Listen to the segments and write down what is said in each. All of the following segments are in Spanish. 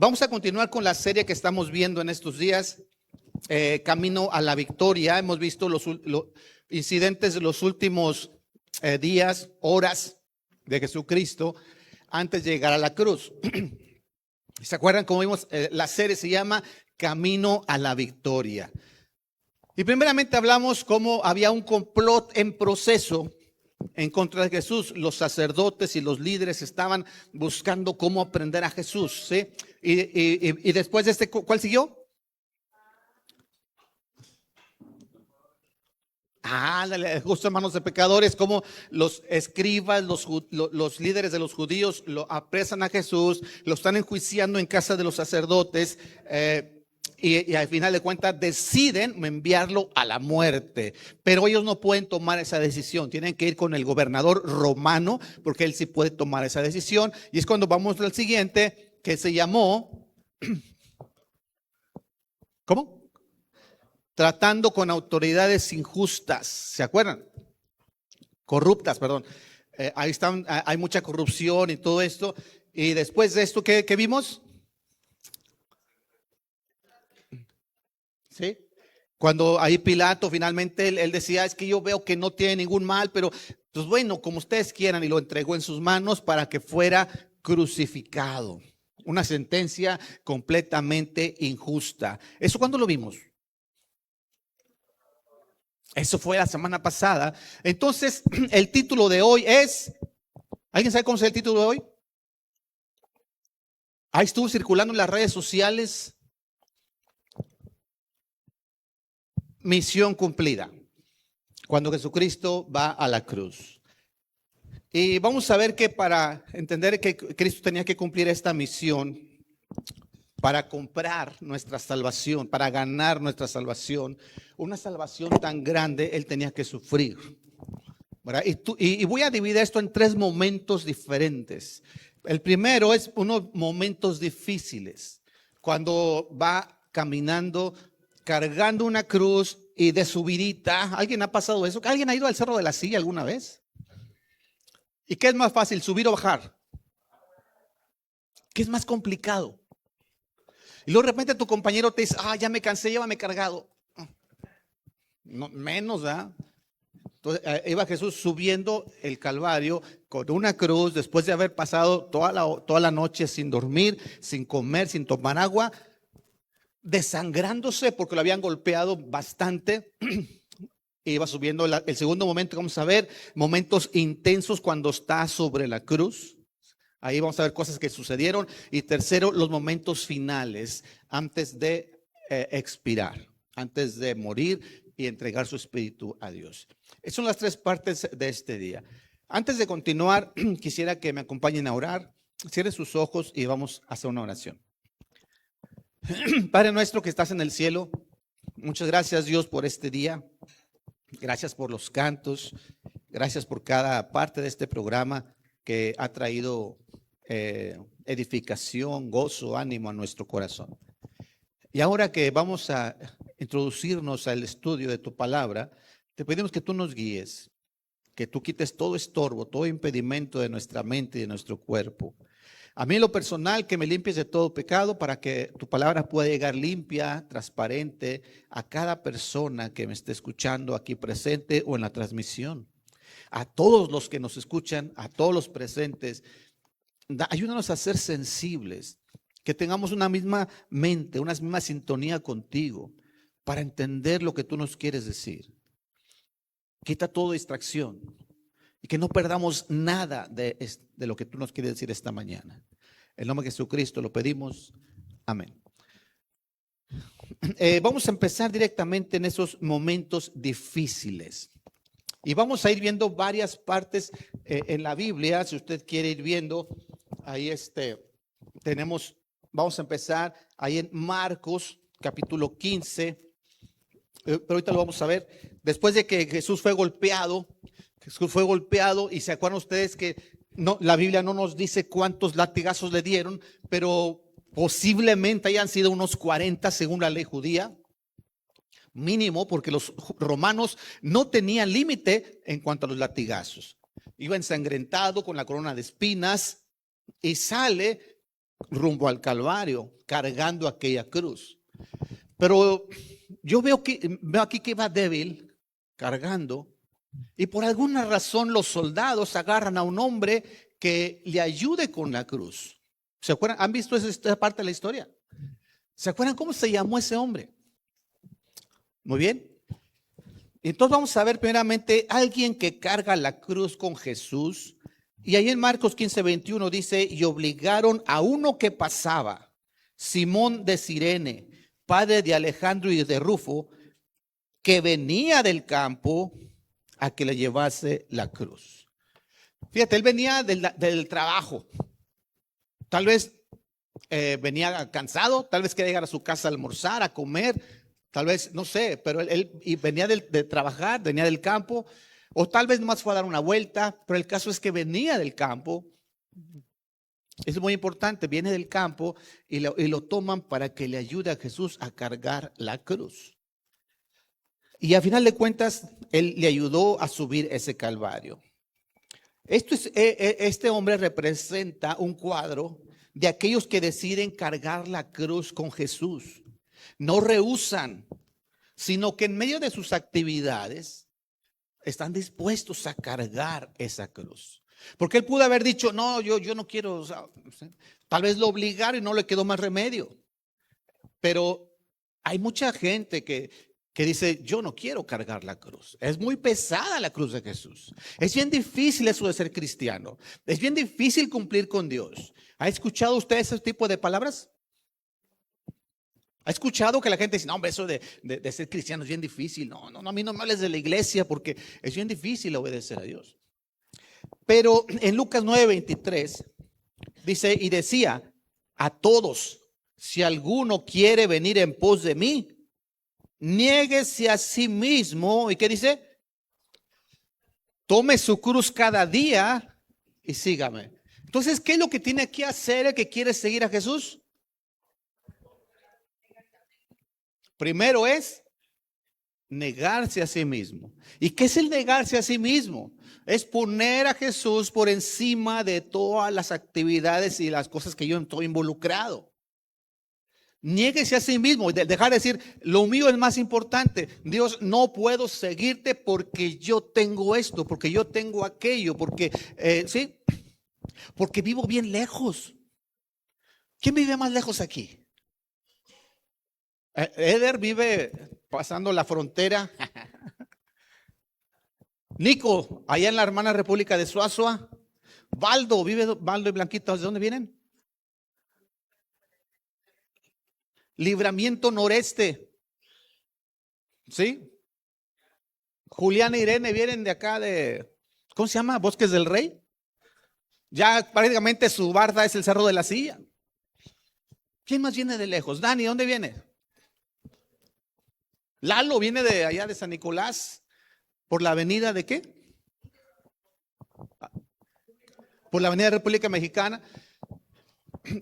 Vamos a continuar con la serie que estamos viendo en estos días, Camino a la Victoria. Hemos visto los incidentes de los últimos días, horas de Jesucristo antes de llegar a la cruz. ¿Se acuerdan cómo vimos? La serie se llama Camino a la Victoria. Y primeramente hablamos cómo había un complot en proceso en contra de Jesús. Los sacerdotes y los líderes estaban buscando cómo aprender a Jesús, ¿sí? Y después de ¿cuál siguió? Justo en manos de pecadores, como los escribas, los líderes de los judíos lo apresan a Jesús, lo están enjuiciando en casa de los sacerdotes, y al final de cuentas deciden enviarlo a la muerte. Pero ellos no pueden tomar esa decisión, tienen que ir con el gobernador romano, porque él sí puede tomar esa decisión. Y es cuando vamos al siguiente, que se llamó, ¿cómo? Tratando con autoridades injustas, ¿se acuerdan? Corruptas, perdón. Ahí están, hay mucha corrupción y todo esto. Y después de esto, ¿qué vimos? ¿Sí? Cuando ahí Pilato finalmente él decía, es que yo veo que no tiene ningún mal, pero pues bueno, como ustedes quieran, y lo entregó en sus manos para que fuera crucificado. Una sentencia completamente injusta. ¿Eso cuándo lo vimos? Eso fue la semana pasada. Entonces, el título de hoy es, ¿alguien sabe cómo es el título de hoy? Ahí estuvo circulando en las redes sociales. Misión cumplida. Cuando Jesucristo va a la cruz. Y vamos a ver que para entender que Cristo tenía que cumplir esta misión, para comprar nuestra salvación, para ganar nuestra salvación, una salvación tan grande, Él tenía que sufrir, ¿verdad? Y voy a dividir esto en tres momentos diferentes. El primero es unos momentos difíciles, cuando va caminando, cargando una cruz y de subidita. ¿Alguien ha pasado eso? ¿Alguien ha ido al Cerro de la Silla alguna vez? ¿Y qué es más fácil, subir o bajar? ¿Qué es más complicado? Y luego de repente tu compañero te dice, ya me cansé, llévame cargado. No, menos, ¿verdad? Entonces iba Jesús subiendo el Calvario con una cruz, después de haber pasado toda la noche sin dormir, sin comer, sin tomar agua, desangrándose porque lo habían golpeado bastante. Iba subiendo. El segundo momento, vamos a ver momentos intensos cuando está sobre la cruz. Ahí vamos a ver cosas que sucedieron. Y tercero, los momentos finales, antes de expirar, antes de morir y entregar su espíritu a Dios. Esas son las tres partes de este día. Antes de continuar, quisiera que me acompañen a orar. Cierren sus ojos y vamos a hacer una oración. Padre nuestro que estás en el cielo, muchas gracias, Dios, por este día. Gracias por los cantos. Gracias por cada parte de este programa que ha traído edificación, gozo, ánimo a nuestro corazón. Y ahora que vamos a introducirnos al estudio de tu palabra, te pedimos que tú nos guíes, que tú quites todo estorbo, todo impedimento de nuestra mente y de nuestro cuerpo. A mí en lo personal, que me limpies de todo pecado para que tu palabra pueda llegar limpia, transparente a cada persona que me esté escuchando aquí presente o en la transmisión. A todos los que nos escuchan, a todos los presentes, ayúdanos a ser sensibles, que tengamos una misma mente, una misma sintonía contigo para entender lo que tú nos quieres decir. Quita toda distracción y que no perdamos nada de lo que tú nos quieres decir esta mañana. En el nombre de Jesucristo lo pedimos. Amén. Vamos a empezar directamente en esos momentos difíciles. Y vamos a ir viendo varias partes en la Biblia. Si usted quiere ir viendo, ahí vamos a empezar ahí en Marcos capítulo 15. Pero ahorita lo vamos a ver. Después de que Jesús fue golpeado y se acuerdan ustedes que la Biblia no nos dice cuántos latigazos le dieron, pero posiblemente hayan sido unos 40 según la ley judía. Mínimo, porque los romanos no tenían límite en cuanto a los latigazos. Iba ensangrentado con la corona de espinas y sale rumbo al Calvario, cargando aquella cruz. Pero yo veo aquí que va débil, cargando, y por alguna razón los soldados agarran a un hombre que le ayude con la cruz. ¿Se acuerdan? ¿Han visto esta parte de la historia? ¿Se acuerdan cómo se llamó ese hombre? Muy bien. Entonces vamos a ver primeramente alguien que carga la cruz con Jesús. Y ahí en Marcos 15:21 dice, y obligaron a uno que pasaba, Simón de Cirene, padre de Alejandro y de Rufo, que venía del campo, a que le llevase la cruz. Fíjate, él venía del trabajo. Tal vez venía cansado, tal vez quería llegar a su casa a almorzar, a comer, tal vez, no sé, pero él venía de trabajar, venía del campo, o tal vez nomás fue a dar una vuelta, pero el caso es que venía del campo. Es muy importante, viene del campo y lo toman para que le ayude a Jesús a cargar la cruz. Y a final de cuentas, él le ayudó a subir ese calvario. Este hombre representa un cuadro de aquellos que deciden cargar la cruz con Jesús. No rehúsan, sino que en medio de sus actividades están dispuestos a cargar esa cruz. Porque él pudo haber dicho, no, yo no quiero, o sea, tal vez lo obligaron y no le quedó más remedio. Pero hay mucha gente que dice, yo no quiero cargar la cruz. Es muy pesada la cruz de Jesús. Es bien difícil eso de ser cristiano. Es bien difícil cumplir con Dios. ¿Ha escuchado usted ese tipo de palabras? ¿Ha escuchado que la gente dice, no, hombre, eso de ser cristiano es bien difícil? No, a mí no me hables de la iglesia porque es bien difícil obedecer a Dios. Pero en Lucas 9:23 dice, y decía a todos, si alguno quiere venir en pos de mí, niéguese a sí mismo. ¿Y qué dice? Tome su cruz cada día y sígame. Entonces, ¿qué es lo que tiene que hacer el que quiere seguir a Jesús? Primero es negarse a sí mismo. ¿Y qué es el negarse a sí mismo? Es poner a Jesús por encima de todas las actividades y las cosas que yo estoy involucrado. Niéguese a sí mismo y dejar de decir, lo mío es más importante. Dios, no puedo seguirte porque yo tengo esto, porque yo tengo aquello, porque, sí, porque vivo bien lejos. ¿Quién vive más lejos aquí? Eder vive pasando la frontera. Nico, allá en la hermana República de Suazua. Baldo, Baldo y Blanquito, ¿de dónde vienen? Libramiento Noreste. ¿Sí? Julián e Irene vienen de acá ¿cómo se llama? Bosques del Rey. Ya prácticamente su barda es el Cerro de la Silla. ¿Quién más viene de lejos? Dani, ¿dónde viene? Lalo viene de allá de San Nicolás. ¿Por la avenida de qué? Por la avenida República Mexicana.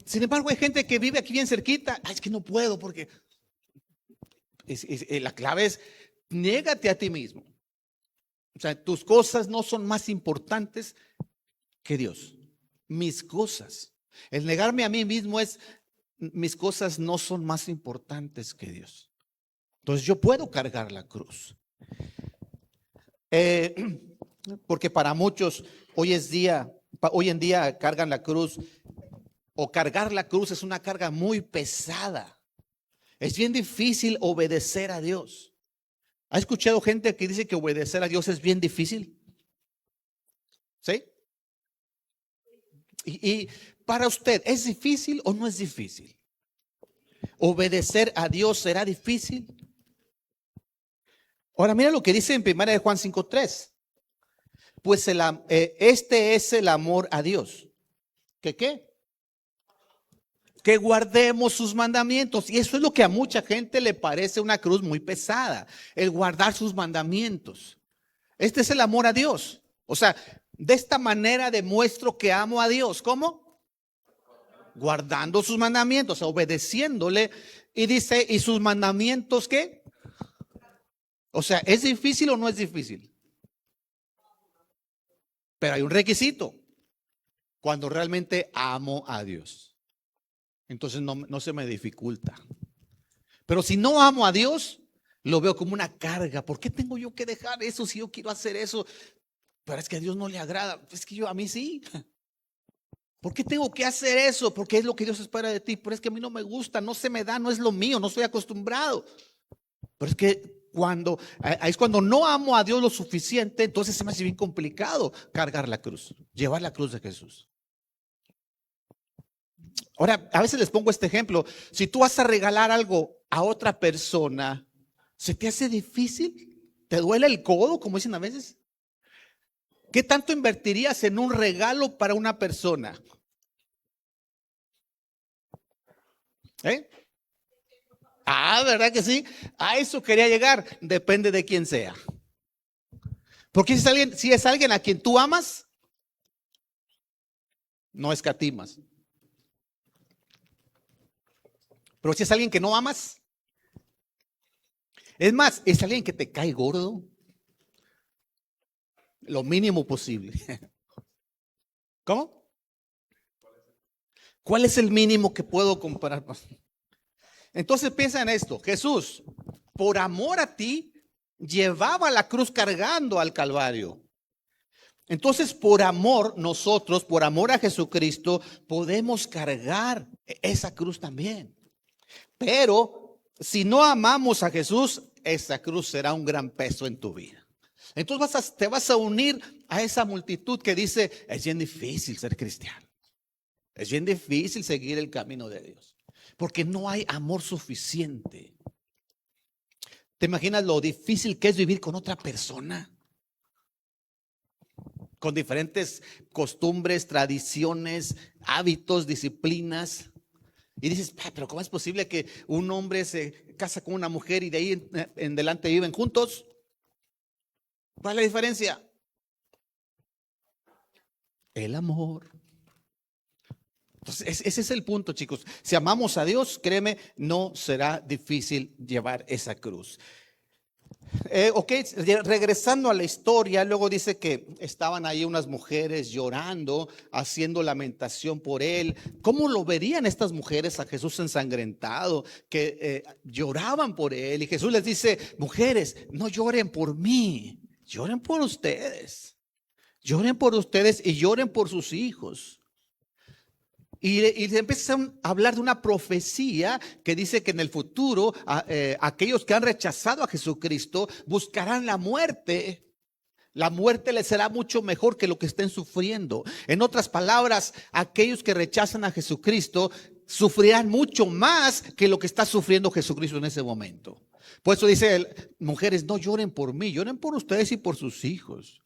Sin embargo, hay gente que vive aquí bien cerquita. Ay, es que no puedo porque la clave es niégate a ti mismo. O sea, tus cosas no son más importantes que Dios. Mis cosas. El negarme a mí mismo es, mis cosas no son más importantes que Dios. Entonces yo puedo cargar la cruz. Porque para muchos hoy en día cargan la cruz, o cargar la cruz es una carga muy pesada. Es bien difícil obedecer a Dios. ¿Ha escuchado gente que dice que obedecer a Dios es bien difícil? ¿Sí? Y para usted, ¿es difícil o no es difícil? ¿Obedecer a Dios será difícil? Ahora mira lo que dice en 1 de Juan 5:3. Pues este es el amor a Dios. ¿Que qué? Que guardemos sus mandamientos. Y eso es lo que a mucha gente le parece una cruz muy pesada, el guardar sus mandamientos. Este es el amor a Dios. O sea, de esta manera demuestro que amo a Dios. ¿Cómo? Guardando sus mandamientos, obedeciéndole. Y dice, ¿y sus mandamientos qué? O sea, ¿es difícil o no es difícil? Pero hay un requisito. Cuando realmente amo a Dios. entonces no se me dificulta. Pero si no amo a Dios, lo veo como una carga. ¿Por qué tengo yo que dejar eso si yo quiero hacer eso? Pero es que a Dios no le agrada. Es que a mí sí. ¿Por qué tengo que hacer eso? Porque es lo que Dios espera de ti. Pero es que a mí no me gusta, no se me da, no es lo mío, no estoy acostumbrado. Pero es que ahí es cuando no amo a Dios lo suficiente, entonces se me hace bien complicado cargar la cruz, llevar la cruz de Jesús. Ahora, a veces les pongo este ejemplo. Si tú vas a regalar algo a otra persona, ¿se te hace difícil? ¿Te duele el codo, como dicen a veces? ¿Qué tanto invertirías en un regalo para una persona? ¿Verdad que sí? A eso quería llegar. Depende de quién sea. Porque si es alguien a quien tú amas, no escatimas. Pero si es alguien que no amas, es más, es alguien que te cae gordo, lo mínimo posible. ¿Cómo? ¿Cuál es el mínimo que puedo comprar? Entonces piensa en esto. Jesús, por amor a ti, llevaba la cruz cargando al Calvario. Entonces, por amor, nosotros, por amor a Jesucristo, podemos cargar esa cruz también. Pero si no amamos a Jesús, esa cruz será un gran peso en tu vida. Entonces te vas a unir a esa multitud que dice, es bien difícil ser cristiano. Es bien difícil seguir el camino de Dios. Porque no hay amor suficiente. ¿Te imaginas lo difícil que es vivir con otra persona? Con diferentes costumbres, tradiciones, hábitos, disciplinas. Y dices, pero ¿cómo es posible que un hombre se casa con una mujer y de ahí en adelante viven juntos? ¿Cuál es la diferencia? El amor. Entonces, ese es el punto, chicos. Si amamos a Dios, créeme, no será difícil llevar esa cruz. Regresando a la historia, luego dice que estaban ahí unas mujeres llorando, haciendo lamentación por él. ¿Cómo lo verían estas mujeres a Jesús ensangrentado? Que lloraban por él. Y Jesús les dice, mujeres, no lloren por mí, lloren por ustedes. Lloren por ustedes y lloren por sus hijos. Y empiezan a hablar de una profecía que dice que en el futuro aquellos que han rechazado a Jesucristo buscarán la muerte. La muerte les será mucho mejor que lo que estén sufriendo. En otras palabras, aquellos que rechazan a Jesucristo sufrirán mucho más que lo que está sufriendo Jesucristo en ese momento. Por eso dice él, mujeres, no lloren por mí, lloren por ustedes y por sus hijos.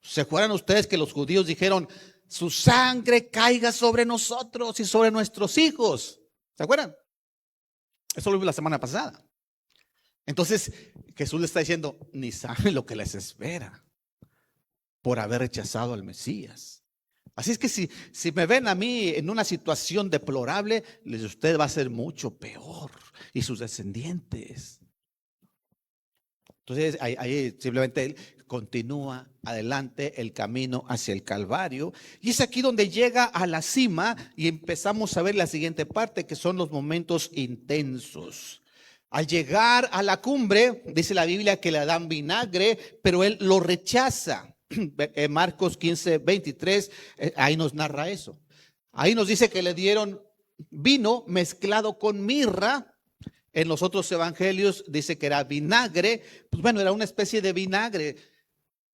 ¿Se acuerdan ustedes que los judíos dijeron, su sangre caiga sobre nosotros y sobre nuestros hijos? ¿Se acuerdan? Eso lo vimos la semana pasada. Entonces Jesús le está diciendo, ni saben lo que les espera por haber rechazado al Mesías. Así es que si me ven a mí en una situación deplorable, usted va a ser mucho peor y sus descendientes. Entonces ahí simplemente él continúa adelante el camino hacia el Calvario. Y es aquí donde llega a la cima y empezamos a ver la siguiente parte, que son los momentos intensos. Al llegar a la cumbre, dice la Biblia que le dan vinagre, pero él lo rechaza. Marcos 15:23, ahí nos narra eso. Ahí nos dice que le dieron vino mezclado con mirra. En los otros evangelios dice que era vinagre. Pues bueno, era una especie de vinagre.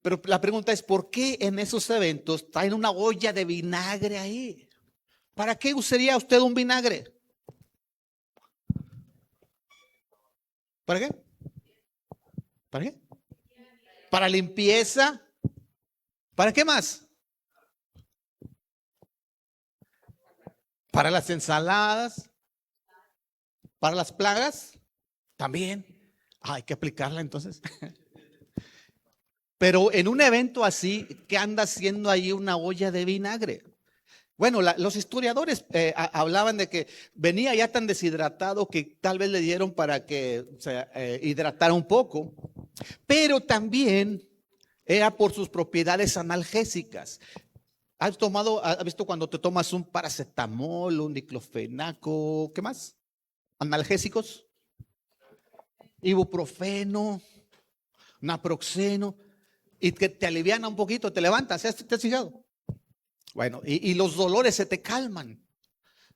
Pero la pregunta es, ¿por qué en esos eventos traen una olla de vinagre ahí? ¿Para qué usaría usted un vinagre? ¿Para qué? ¿Para qué? ¿Para limpieza? ¿Para qué más? ¿Para las ensaladas? ¿Para las plagas? También. Hay que aplicarla entonces. Pero en un evento así, ¿qué anda haciendo ahí una olla de vinagre? Bueno, los historiadores hablaban de que venía ya tan deshidratado que tal vez le dieron para que se hidratara un poco, pero también era por sus propiedades analgésicas. has visto cuando te tomas un paracetamol, un diclofenaco, ¿qué más? Analgésicos, ibuprofeno, naproxeno, y que te aliviana un poquito, te levantas, ¿te has fijado? Bueno, y los dolores se te calman.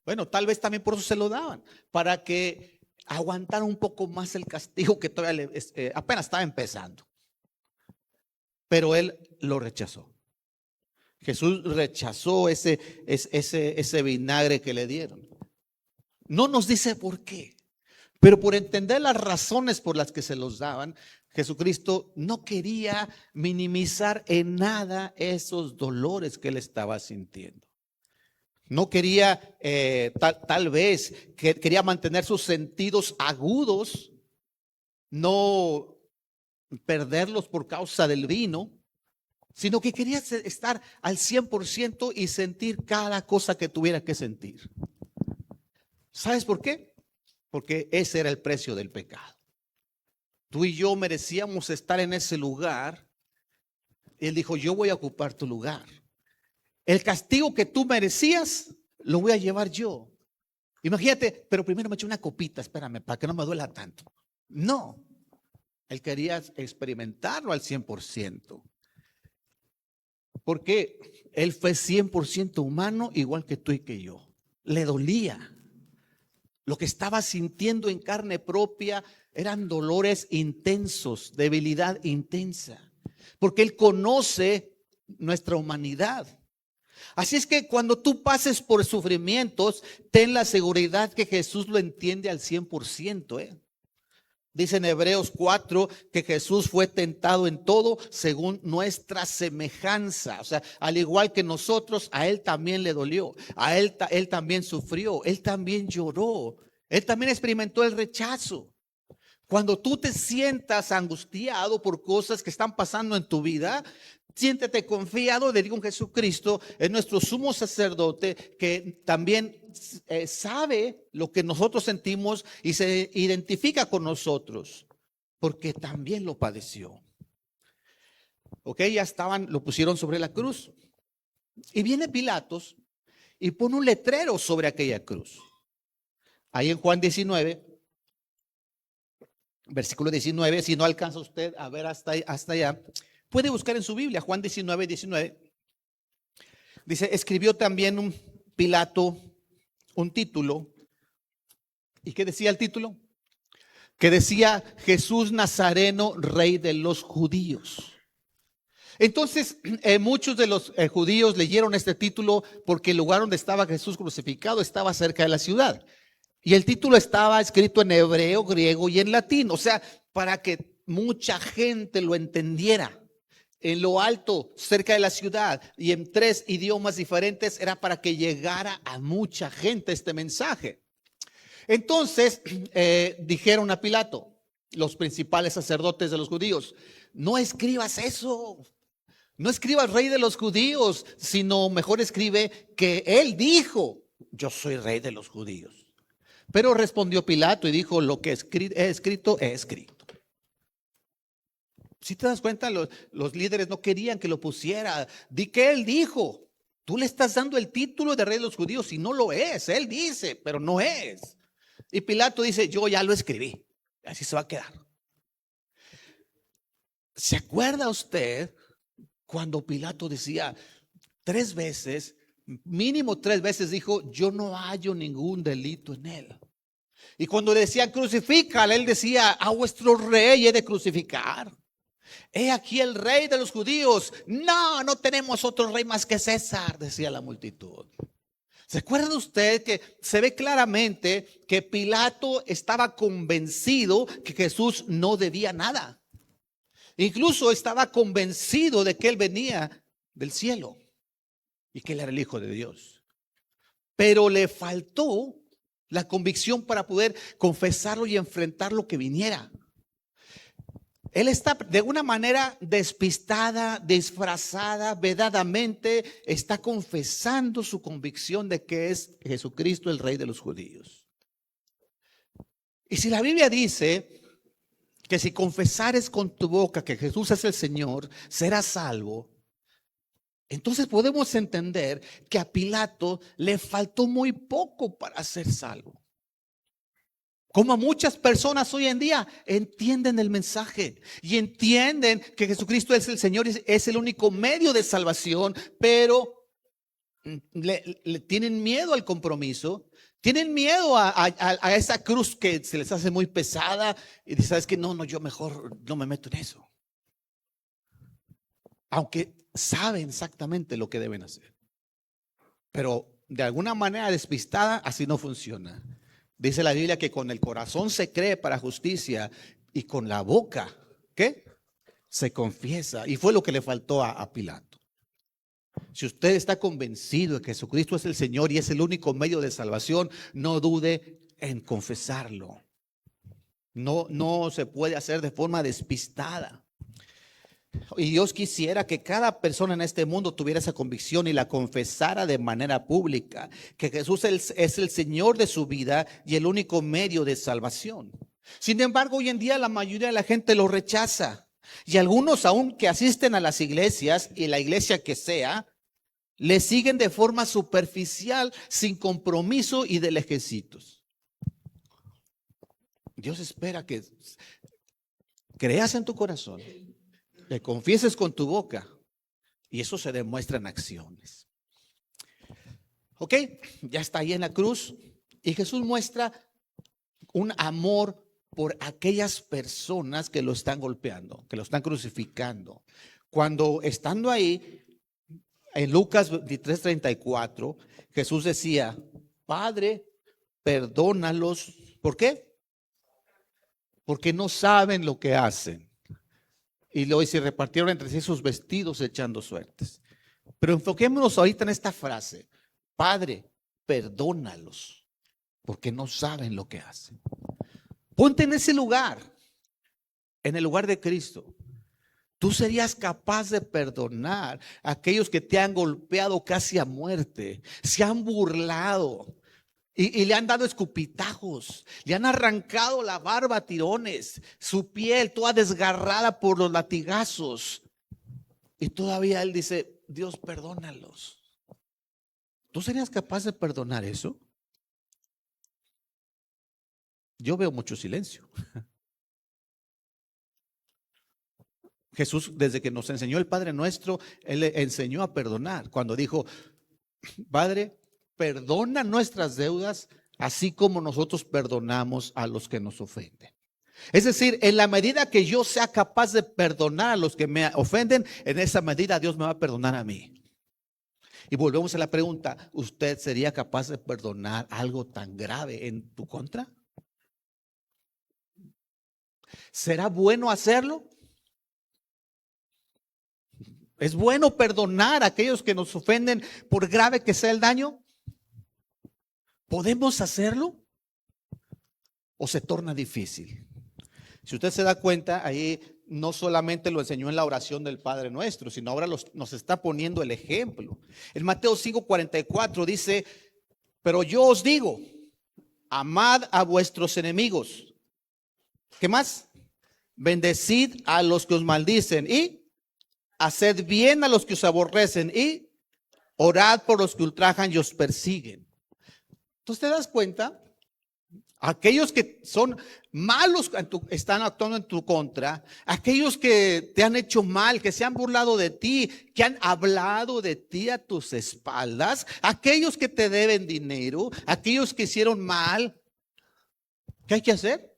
Bueno, tal vez también por eso se lo daban, para que aguantara un poco más el castigo que todavía apenas estaba empezando. Pero él lo rechazó. Jesús rechazó ese vinagre que le dieron. No nos dice por qué, pero por entender las razones por las que se los daban, Jesucristo no quería minimizar en nada esos dolores que él estaba sintiendo. No quería, tal vez, quería mantener sus sentidos agudos, no perderlos por causa del vino, sino que quería estar al 100% y sentir cada cosa que tuviera que sentir. ¿Sabes por qué? Porque ese era el precio del pecado. Tú y yo merecíamos estar en ese lugar. Él dijo, yo voy a ocupar tu lugar. El castigo que tú merecías, lo voy a llevar yo. Imagínate, pero primero me eché una copita, espérame, para que no me duela tanto. No, él quería experimentarlo al 100%. Porque él fue 100% humano, igual que tú y que yo. Le dolía. Lo que estaba sintiendo en carne propia eran dolores intensos, debilidad intensa. Porque él conoce nuestra humanidad. Así es que cuando tú pases por sufrimientos, ten la seguridad que Jesús lo entiende al 100%. Dice en Hebreos 4 que Jesús fue tentado en todo según nuestra semejanza. O sea, al igual que nosotros, a él también le dolió. Él también sufrió. Él también lloró. Él también experimentó el rechazo. Cuando tú te sientas angustiado por cosas que están pasando en tu vida, siéntete confiado de con Jesucristo, es nuestro sumo sacerdote que también sabe lo que nosotros sentimos y se identifica con nosotros, porque también lo padeció. Ok, lo pusieron sobre la cruz. Y viene Pilatos y pone un letrero sobre aquella cruz. Ahí en Juan 19. Versículo 19, si no alcanza usted a ver hasta allá, puede buscar en su Biblia, Juan 19, 19. Dice, escribió también un Pilato un título. ¿Y qué decía el título? Que decía Jesús Nazareno, Rey de los Judíos. Entonces, muchos de los judíos leyeron este título porque el lugar donde estaba Jesús crucificado estaba cerca de la ciudad. Y el título estaba escrito en hebreo, griego y en latín, o sea, para que mucha gente lo entendiera. En lo alto, cerca de la ciudad y en 3 idiomas diferentes, era para que llegara a mucha gente este mensaje. Entonces, dijeron a Pilato, los principales sacerdotes de los judíos, no escribas eso. No escribas rey de los judíos, sino mejor escribe que él dijo, yo soy rey de los judíos. Pero respondió Pilato y dijo, lo que he escrito, he escrito. Si te das cuenta, los líderes no querían que lo pusiera. Di que él dijo. Tú le estás dando el título de rey de los judíos y no lo es. Él dice, pero no es. Y Pilato dice, yo ya lo escribí. Así se va a quedar. ¿Se acuerda usted cuando Pilato decía 3 veces, mínimo 3 veces dijo, yo no hallo ningún delito en él? Y cuando decían crucifícale, él decía, a vuestro rey he de crucificar. He aquí el rey de los judíos. No, no tenemos otro rey más que César, decía la multitud. ¿Se acuerdan ustedes que se ve claramente que Pilato estaba convencido que Jesús no debía nada? Incluso estaba convencido de que él venía del cielo y que él era el Hijo de Dios. Pero le faltó la convicción para poder confesarlo y enfrentar lo que viniera. Él está de una manera despistada, disfrazada, vedadamente, está confesando su convicción de que es Jesucristo el Rey de los judíos. Y si la Biblia dice que si confesares con tu boca que Jesús es el Señor, serás salvo. Entonces podemos entender que a Pilato le faltó muy poco para ser salvo. Como muchas personas hoy en día entienden el mensaje y entienden que Jesucristo es el Señor, es el único medio de salvación, pero le tienen miedo al compromiso, tienen miedo a esa cruz que se les hace muy pesada y dicen, ¿sabes qué? No, yo mejor no me meto en eso. Aunque saben exactamente lo que deben hacer. Pero de alguna manera despistada, así no funciona. Dice la Biblia que con el corazón se cree para justicia y con la boca, ¿qué? Se confiesa. Y fue lo que le faltó a Pilato. Si usted está convencido de que Jesucristo es el Señor y es el único medio de salvación, no dude en confesarlo. No se puede hacer de forma despistada. Y Dios quisiera que cada persona en este mundo tuviera esa convicción y la confesara de manera pública, que Jesús es el Señor de su vida y el único medio de salvación. Sin embargo, hoy en día la mayoría de la gente lo rechaza. Y algunos, aún que asisten a las iglesias y la iglesia que sea, le siguen de forma superficial, sin compromiso y de lejecitos. Dios espera que creas en tu corazón, le confieses con tu boca y eso se demuestra en acciones. Ok, ya está ahí en la cruz y Jesús muestra un amor por aquellas personas que lo están golpeando, que lo están crucificando. Cuando estando ahí, en Lucas 23:34, Jesús decía, Padre, perdónalos. ¿Por qué? Porque no saben lo que hacen. Y luego se repartieron entre sí sus vestidos echando suertes. Pero enfoquémonos ahorita en esta frase. Padre, perdónalos, porque no saben lo que hacen. Ponte en ese lugar, en el lugar de Cristo. Tú serías capaz de perdonar a aquellos que te han golpeado casi a muerte, se han burlado y le han dado escupitajos, le han arrancado la barba a tirones, su piel toda desgarrada por los latigazos. Y todavía él dice, Dios, perdónalos. ¿Tú serías capaz de perdonar eso? Yo veo mucho silencio. Jesús, desde que nos enseñó el Padre Nuestro, Él le enseñó a perdonar. Cuando dijo, Padre, perdona nuestras deudas, así como nosotros perdonamos a los que nos ofenden. Es decir, en la medida que yo sea capaz de perdonar a los que me ofenden, en esa medida Dios me va a perdonar a mí. Y volvemos a la pregunta, ¿usted sería capaz de perdonar algo tan grave en tu contra? ¿Será bueno hacerlo? ¿Es bueno perdonar a aquellos que nos ofenden por grave que sea el daño? ¿Podemos hacerlo? ¿O se torna difícil? Si usted se da cuenta, ahí no solamente lo enseñó en la oración del Padre Nuestro, sino ahora nos está poniendo el ejemplo. En Mateo 5:44 dice, pero yo os digo, amad a vuestros enemigos. ¿Qué más? Bendecid a los que os maldicen y haced bien a los que os aborrecen y orad por los que ultrajan y os persiguen. Entonces te das cuenta, aquellos que son malos están actuando en tu contra, aquellos que te han hecho mal, que se han burlado de ti, que han hablado de ti a tus espaldas, aquellos que te deben dinero, aquellos que hicieron mal, ¿qué hay que hacer?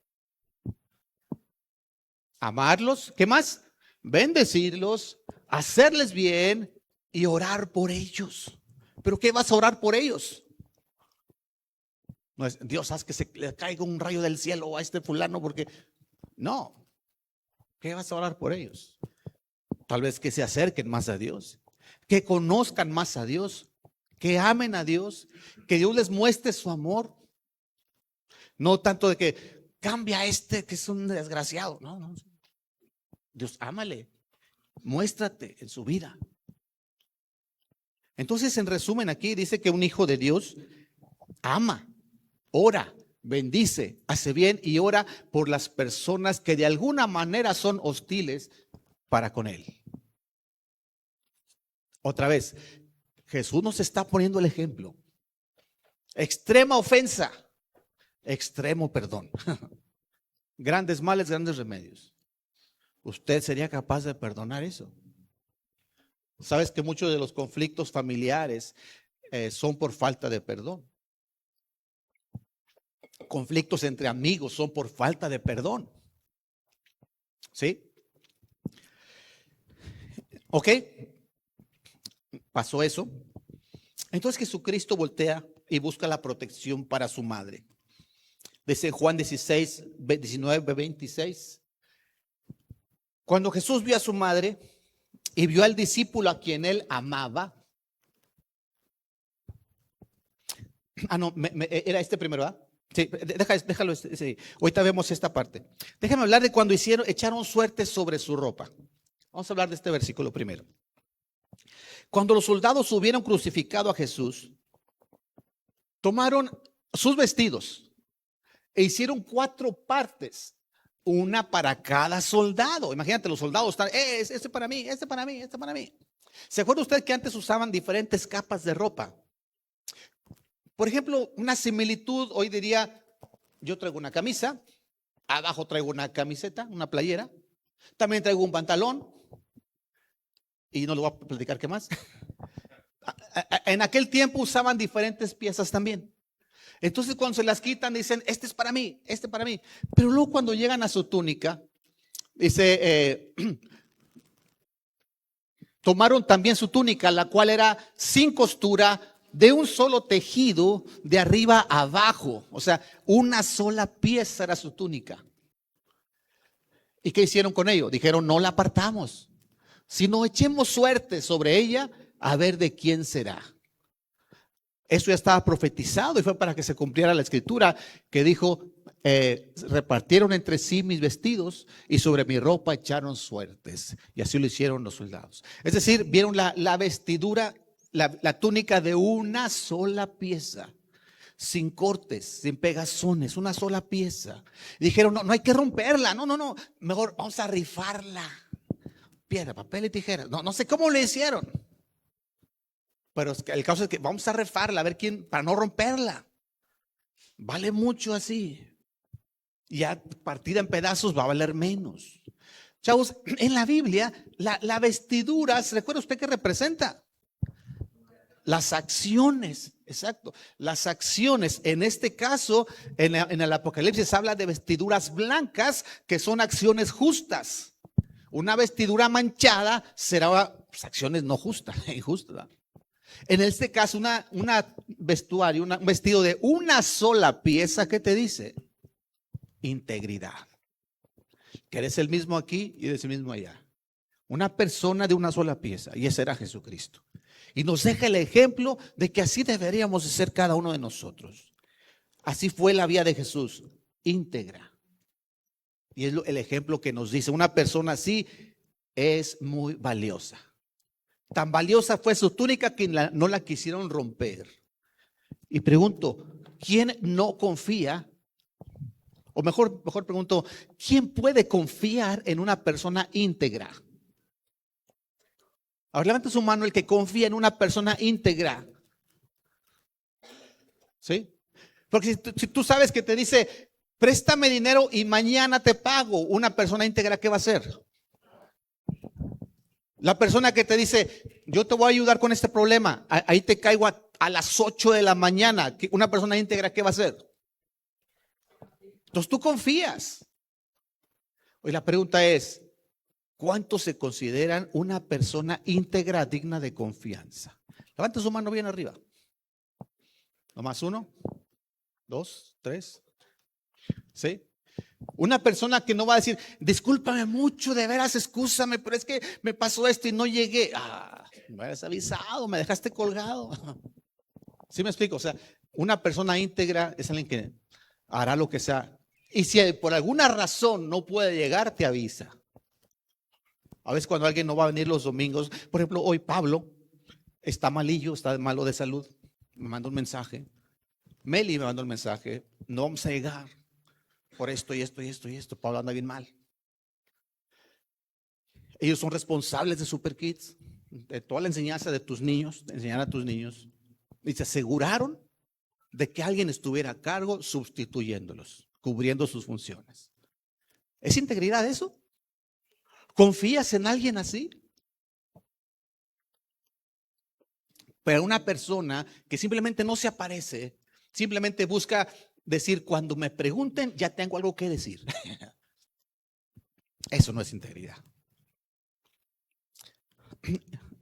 Amarlos, ¿qué más? Bendecirlos, hacerles bien y orar por ellos. ¿Pero qué vas a orar por ellos? No es, Dios, haz que se le caiga un rayo del cielo a este fulano porque no. ¿Qué vas a orar por ellos? Tal vez que se acerquen más a Dios, que conozcan más a Dios, que amen a Dios, que Dios les muestre su amor. No tanto de que cambia a este que es un desgraciado. No. Dios, ámale, muéstrate en su vida. Entonces, en resumen, aquí dice que un hijo de Dios ama, ora, bendice, hace bien y ora por las personas que de alguna manera son hostiles para con él. Otra vez, Jesús nos está poniendo el ejemplo. Extrema ofensa, extremo perdón. Grandes males, grandes remedios. ¿Usted sería capaz de perdonar eso? Sabes que muchos de los conflictos familiares son por falta de perdón. Conflictos entre amigos son por falta de perdón. ¿Sí? ¿Ok? Pasó eso. Entonces Jesucristo voltea y busca la protección para su madre. Dice Juan 16, 19, 26. Cuando Jesús vio a su madre y vio al discípulo a quien él amaba. No, era este primero, ¿verdad? Sí, déjalo. Sí. Ahorita vemos esta parte. Déjame hablar de cuando echaron suerte sobre su ropa. Vamos a hablar de este versículo primero. Cuando los soldados hubieron crucificado a Jesús, tomaron sus vestidos e hicieron 4 partes, una para cada soldado. Imagínate, los soldados están, este para mí, este para mí, este para mí. ¿Se acuerda usted que antes usaban diferentes capas de ropa? Por ejemplo, una similitud, hoy diría, yo traigo una camisa, abajo traigo una camiseta, una playera, también traigo un pantalón, y no le voy a platicar qué más. En aquel tiempo usaban diferentes piezas también. Entonces cuando se las quitan dicen, este es para mí, este para mí. Pero luego cuando llegan a su túnica, dice, tomaron también su túnica, la cual era sin costura, de un solo tejido, de arriba a abajo. O sea, una sola pieza era su túnica. ¿Y qué hicieron con ello? Dijeron, no la apartamos, sino echemos suerte sobre ella a ver de quién será. Eso ya estaba profetizado y fue para que se cumpliera la escritura que dijo, repartieron entre sí mis vestidos y sobre mi ropa echaron suertes. Y así lo hicieron los soldados. Es decir, vieron la vestidura, la túnica de una sola pieza, sin cortes, sin pegazones, una sola pieza. Y dijeron, no hay que romperla, no, mejor vamos a rifarla. Piedra, papel y tijeras. No sé cómo le hicieron. Pero el caso es que vamos a rifarla, a ver quién, para no romperla. Vale mucho así. Ya partida en pedazos va a valer menos. Chavos, en la Biblia, la vestidura, ¿se recuerda usted qué representa? Las acciones, exacto. Las acciones, en este caso, en el Apocalipsis habla de vestiduras blancas que son acciones justas. Una vestidura manchada será acciones no justas, injustas. En este caso, una vestuario, un vestido de una sola pieza, ¿qué te dice? Integridad. Que eres el mismo aquí y eres el mismo allá. Una persona de una sola pieza, y ese era Jesucristo. Y nos deja el ejemplo de que así deberíamos de ser cada uno de nosotros. Así fue la vida de Jesús, íntegra. Y es el ejemplo que nos dice, una persona así es muy valiosa. Tan valiosa fue su túnica que no la quisieron romper. Y pregunto, ¿quién no confía? O mejor pregunto, ¿quién puede confiar en una persona íntegra? Ahora levanta su mano el que confía en una persona íntegra. ¿Sí? Porque si tú sabes que te dice, préstame dinero y mañana te pago, una persona íntegra, ¿qué va a hacer? La persona que te dice, yo te voy a ayudar con este problema, ahí te caigo a las 8 de la mañana, una persona íntegra, ¿qué va a hacer? Entonces tú confías. Hoy la pregunta es, ¿cuántos se consideran una persona íntegra, digna de confianza? Levanta su mano bien arriba. Nomás 1, 2, 3. ¿Sí? Una persona que no va a decir, discúlpame mucho, de veras, excúsame, pero es que me pasó esto y no llegué. Me habías avisado, me dejaste colgado. ¿Sí me explico? O sea, una persona íntegra es alguien que hará lo que sea. Y si por alguna razón no puede llegar, te avisa. A veces cuando alguien no va a venir los domingos, por ejemplo, hoy Pablo está malillo, está malo de salud, me manda un mensaje. Meli me mandó un mensaje, no vamos a llegar por esto y esto y esto y esto. Pablo anda bien mal. Ellos son responsables de Super Kids. de toda la enseñanza de tus niños, de enseñar a tus niños, y se aseguraron de que alguien estuviera a cargo sustituyéndolos, cubriendo sus funciones. ¿Es integridad eso? ¿Confías en alguien así? Pero una persona que simplemente no se aparece, simplemente busca decir, cuando me pregunten, ya tengo algo que decir. Eso no es integridad.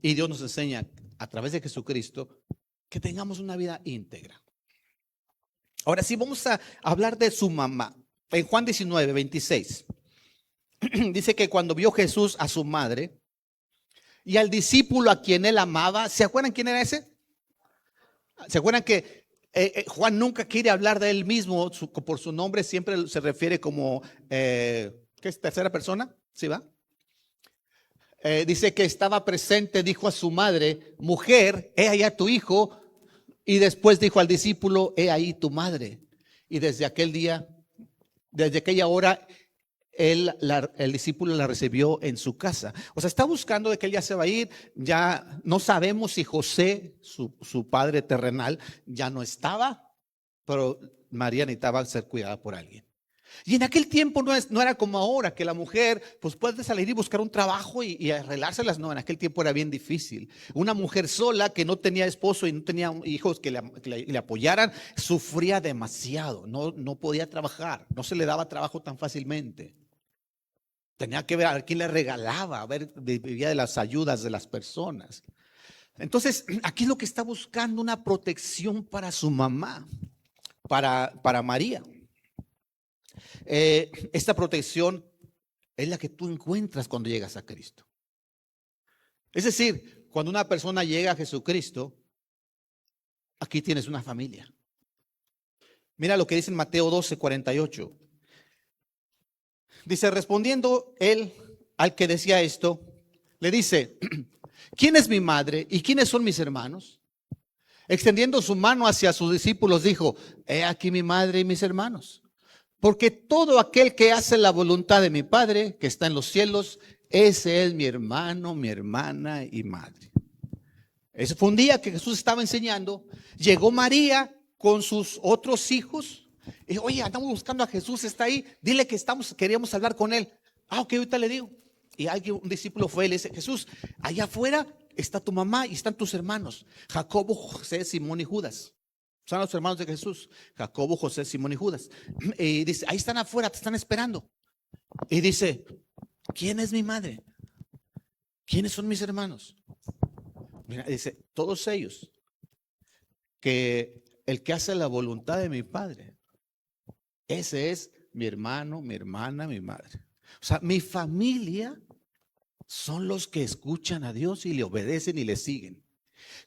Y Dios nos enseña a través de Jesucristo que tengamos una vida íntegra. Ahora sí, vamos a hablar de su mamá. En Juan 19, 26, dice que cuando vio Jesús a su madre y al discípulo a quien él amaba, ¿se acuerdan quién era ese? ¿Se acuerdan que Juan nunca quiere hablar de él mismo por su nombre? Siempre se refiere como, ¿qué es? ¿Tercera persona? ¿Sí va? Dice que estaba presente, dijo a su madre, mujer, he allá tu hijo. Y después dijo al discípulo, he ahí tu madre. Y desde aquel día, desde aquella hora, el discípulo la recibió en su casa. O sea, está buscando de que él ya se va a ir. Ya no sabemos si José, su padre terrenal, ya no estaba, pero María necesitaba ser cuidada por alguien. Y en aquel tiempo no era como ahora, que la mujer pues puede salir y buscar un trabajo y arreglárselas. No, en aquel tiempo era bien difícil. Una mujer sola que no tenía esposo y no tenía hijos que le apoyaran, sufría demasiado. No podía trabajar, no se le daba trabajo tan fácilmente. Tenía que ver a quién le regalaba, a ver, vivía de las ayudas de las personas. Entonces, aquí es lo que está buscando, una protección para su mamá, para María. Esta protección es la que tú encuentras cuando llegas a Cristo. Es decir, cuando una persona llega a Jesucristo, aquí tienes una familia. Mira lo que dice en Mateo 12, 48. Dice, respondiendo él al que decía esto, le dice, ¿quién es mi madre y quiénes son mis hermanos? Extendiendo su mano hacia sus discípulos, dijo, he aquí mi madre y mis hermanos. Porque todo aquel que hace la voluntad de mi Padre, que está en los cielos, ese es mi hermano, mi hermana y madre. Ese fue un día que Jesús estaba enseñando. Llegó María con sus otros hijos. Y dijo, oye, andamos buscando a Jesús, está ahí. Dile que queríamos hablar con él. Ah, ok, ahorita le digo. Y un discípulo fue y le dice, Jesús, allá afuera está tu mamá y están tus hermanos, Jacobo, José, Simón y Judas. Son los hermanos de Jesús, Jacobo, José, Simón y Judas. Y dice, ahí están afuera, te están esperando. Y dice, ¿quién es mi madre? ¿Quiénes son mis hermanos? Mira, dice, todos ellos, que el que hace la voluntad de mi Padre, ese es mi hermano, mi hermana, mi madre. O sea, mi familia son los que escuchan a Dios y le obedecen y le siguen.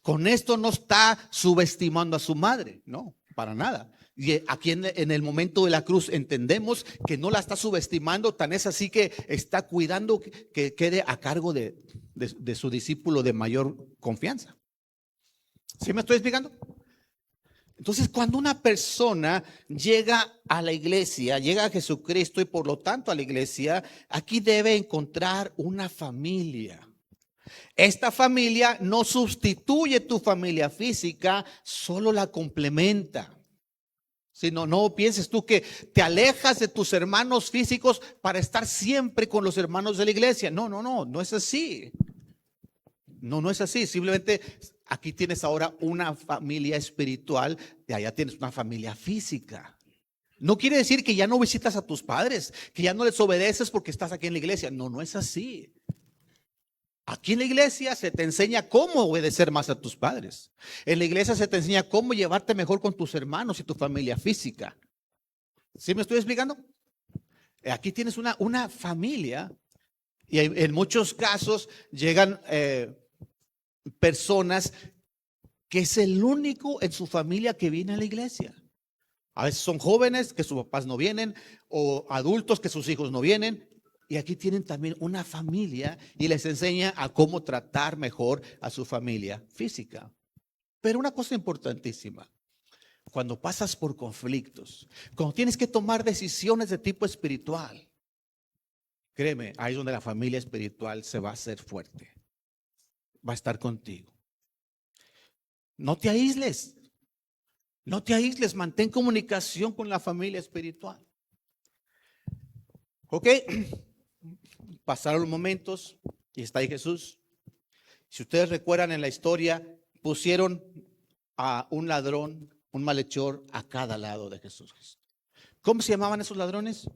Con esto no está subestimando a su madre, no, para nada. Y aquí en el momento de la cruz entendemos que no la está subestimando, tan es así que está cuidando que quede a cargo de su discípulo de mayor confianza. ¿Sí me estoy explicando? Entonces, cuando una persona llega a la iglesia, llega a Jesucristo y por lo tanto a la iglesia, aquí debe encontrar una familia. Esta familia no sustituye tu familia física, solo la complementa. Sino, no pienses tú que te alejas de tus hermanos físicos para estar siempre con los hermanos de la iglesia. No es así. No es así. Simplemente aquí tienes ahora una familia espiritual y allá tienes una familia física. No quiere decir que ya no visitas a tus padres, que ya no les obedeces porque estás aquí en la iglesia. No es así. Aquí en la iglesia se te enseña cómo obedecer más a tus padres. En la iglesia se te enseña cómo llevarte mejor con tus hermanos y tu familia física. ¿Sí me estoy explicando? Aquí tienes una familia y en muchos casos llegan personas que es el único en su familia que viene a la iglesia. A veces son jóvenes que sus papás no vienen o adultos que sus hijos no vienen. Y aquí tienen también una familia y les enseña a cómo tratar mejor a su familia física. Pero una cosa importantísima, cuando pasas por conflictos, cuando tienes que tomar decisiones de tipo espiritual, créeme, ahí es donde la familia espiritual se va a hacer fuerte. va a estar contigo. No te aísles. No te aísles, mantén comunicación con la familia espiritual. Ok, pasaron los momentos y está ahí Jesús. Si ustedes recuerdan en la historia, pusieron a un ladrón, un malhechor a cada lado de Jesús. ¿Cómo se llamaban esos ladrones?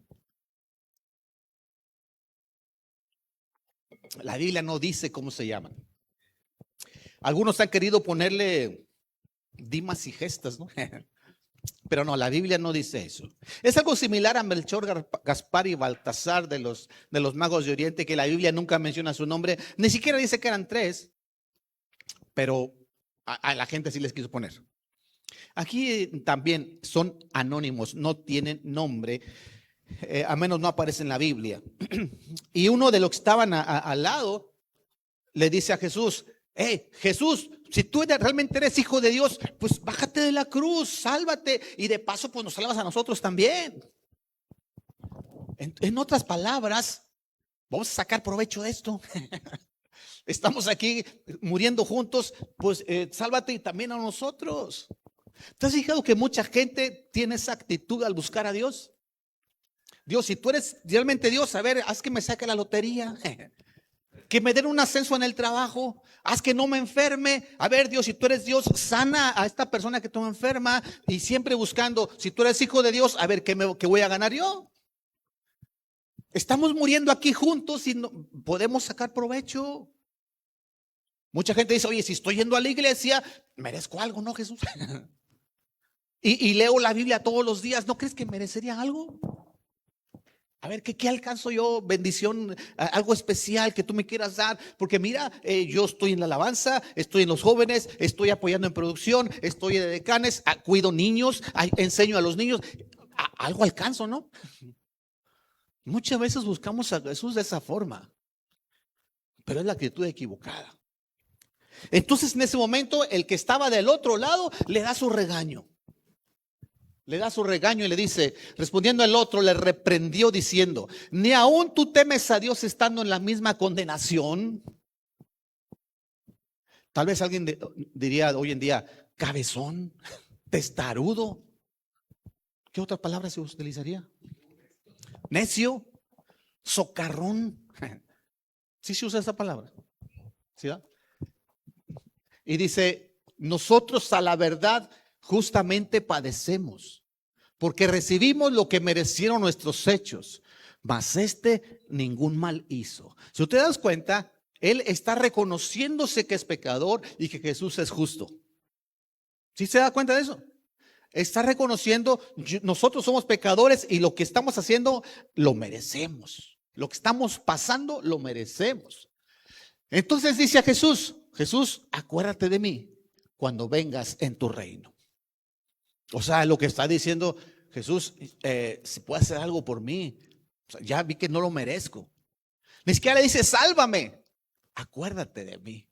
La Biblia no dice cómo se llaman. Algunos han querido ponerle Dimas y Gestas, ¿no? Pero no, la Biblia no dice eso. Es algo similar a Melchor, Gaspar y Baltasar de los magos de Oriente, que la Biblia nunca menciona su nombre, ni siquiera dice que eran tres, pero a la gente sí les quiso poner. Aquí también son anónimos, no tienen nombre, a menos no aparece en la Biblia. Y uno de los que estaban al lado le dice a Jesús: Jesús, si tú realmente eres hijo de Dios, pues bájate de la cruz, sálvate, y de paso pues nos salvas a nosotros también. En otras palabras, vamos a sacar provecho de esto. Estamos aquí muriendo juntos, pues sálvate y también a nosotros. ¿Te has fijado que mucha gente tiene esa actitud al buscar a Dios? Dios, si tú eres realmente Dios, a ver, haz que me saque la lotería, que me den un ascenso en el trabajo, haz que no me enferme. A ver, Dios, si tú eres Dios, sana a esta persona que está enferma, y siempre buscando, si tú eres hijo de Dios, a ver, ¿qué voy a ganar yo? Estamos muriendo aquí juntos y no podemos sacar provecho. Mucha gente dice: oye, si estoy yendo a la iglesia, merezco algo, ¿no, Jesús? y leo la Biblia todos los días, ¿no crees que merecería algo? A ver, ¿qué alcanzo yo? Bendición, algo especial que tú me quieras dar. Porque mira, yo estoy en la alabanza, estoy en los jóvenes, estoy apoyando en producción, estoy de decanes, cuido niños, enseño a los niños. Algo alcanzo, ¿no? Muchas veces buscamos a Jesús de esa forma, pero es la actitud equivocada. Entonces en ese momento el que estaba del otro lado le da su regaño. Le da su regaño y le dice, respondiendo el otro, le reprendió diciendo: ¿ni aún tú temes a Dios estando en la misma condenación? Tal vez alguien diría hoy en día: cabezón, testarudo. ¿Qué otra palabra se utilizaría? Necio, socarrón. ¿Sí se usa esa palabra? ¿Sí, va? Y dice: nosotros a la verdad justamente padecemos, porque recibimos lo que merecieron nuestros hechos, mas ningún mal hizo. Si usted das cuenta, él está reconociéndose que es pecador y que Jesús es justo. ¿Sí se da cuenta de eso? Está reconociendo: nosotros somos pecadores y lo que estamos haciendo lo merecemos. Lo que estamos pasando lo merecemos. Entonces dice a Jesús: Jesús, acuérdate de mí cuando vengas en tu reino. O sea, lo que está diciendo Jesús: si puede hacer algo por mí, o sea, ya vi que no lo merezco. Ni siquiera le dice: sálvame, acuérdate de mí.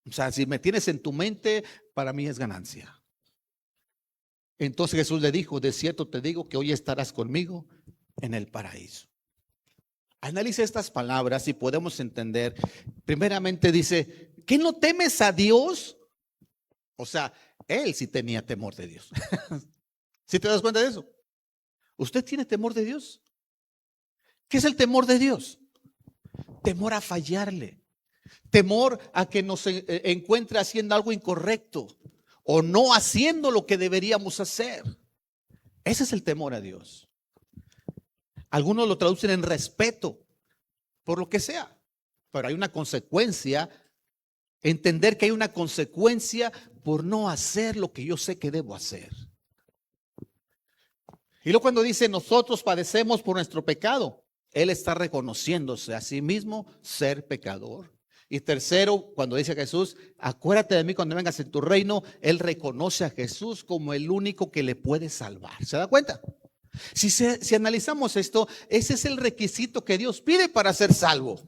O sea, si me tienes en tu mente, para mí es ganancia. Entonces Jesús le dijo: de cierto te digo que hoy estarás conmigo en el paraíso. Analice estas palabras y podemos entender. Primeramente dice: ¿qué no temes a Dios? O sea, él sí tenía temor de Dios. ¿Sí te das cuenta de eso? ¿Usted tiene temor de Dios? ¿Qué es el temor de Dios? Temor a fallarle, temor a que nos encuentre haciendo algo incorrecto o no haciendo lo que deberíamos hacer. Ese es el temor a Dios. Algunos lo traducen en respeto, por lo que sea, pero hay una consecuencia. Entender que hay una consecuencia por no hacer lo que yo sé que debo hacer. Y luego cuando dice: nosotros padecemos por nuestro pecado, él está reconociéndose a sí mismo ser pecador. Y tercero, cuando dice a Jesús: acuérdate de mí cuando vengas en tu reino, él reconoce a Jesús como el único que le puede salvar. ¿Se da cuenta? Si analizamos esto, ese es el requisito que Dios pide para ser salvo.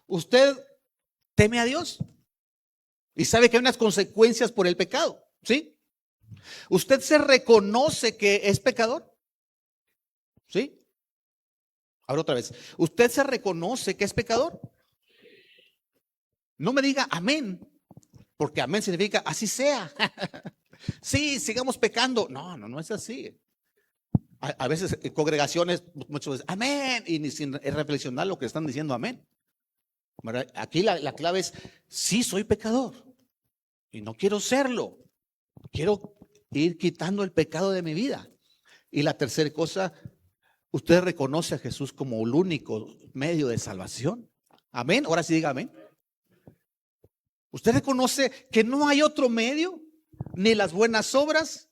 ¿Usted teme a Dios? Y sabe que hay unas consecuencias por el pecado, ¿sí? ¿Usted se reconoce que es pecador? ¿Sí? Ahora otra vez. ¿Usted se reconoce que es pecador? No me diga amén, porque amén significa así sea. Sí, sigamos pecando. No, no, no es así. A veces congregaciones, muchas veces, amén, y ni sin reflexionar lo que están diciendo amén. ¿Verdad? Aquí la clave es, sí soy pecador y no quiero serlo. Quiero ir quitando el pecado de mi vida. Y la tercera cosa, usted reconoce a Jesús como el único medio de salvación. Amén. Ahora sí diga amén. Usted reconoce que no hay otro medio, ni las buenas obras,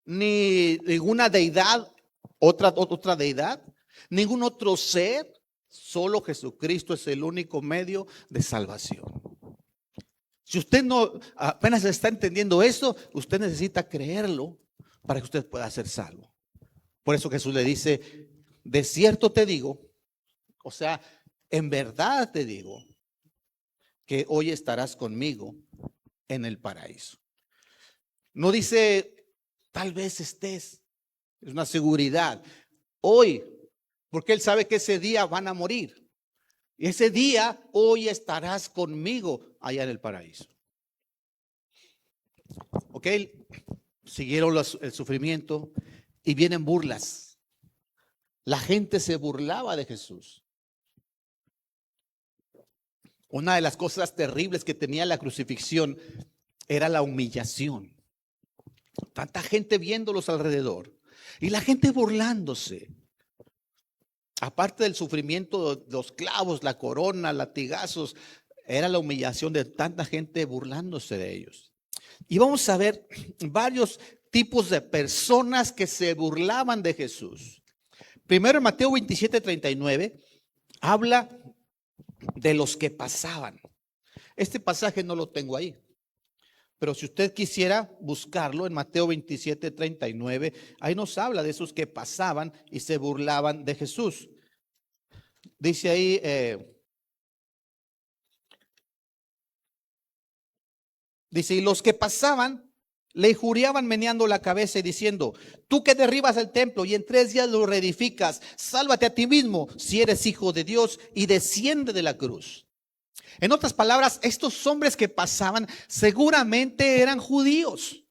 ni ninguna deidad, otra deidad, ningún otro ser. Solo Jesucristo es el único medio de salvación. Si usted no apenas está entendiendo eso, usted necesita creerlo para que usted pueda ser salvo. Por eso Jesús le dice, de cierto te digo, o sea, en verdad te digo, que hoy estarás conmigo en el paraíso. No dice, tal vez estés, es una seguridad. Hoy, porque Él sabe que ese día van a morir. Y ese día, hoy estarás conmigo allá en el paraíso. Ok, siguieron el sufrimiento y vienen burlas. La gente se burlaba de Jesús. Una de las cosas terribles que tenía la crucifixión era la humillación. Tanta gente viéndolos alrededor y la gente burlándose. Aparte del sufrimiento de los clavos, la corona, latigazos, era la humillación de tanta gente burlándose de ellos. Y vamos a ver varios tipos de personas que se burlaban de Jesús. Primero en Mateo 27:39 habla de los que pasaban. Este pasaje no lo tengo ahí, pero si usted quisiera buscarlo en Mateo 27:39, ahí nos habla de esos que pasaban y se burlaban de Jesús. Dice ahí, dice, y los que pasaban le injuriaban meneando la cabeza y diciendo, tú que derribas el templo y en 3 días lo reedificas, sálvate a ti mismo si eres hijo de Dios y desciende de la cruz. En otras palabras, estos hombres que pasaban seguramente eran judíos,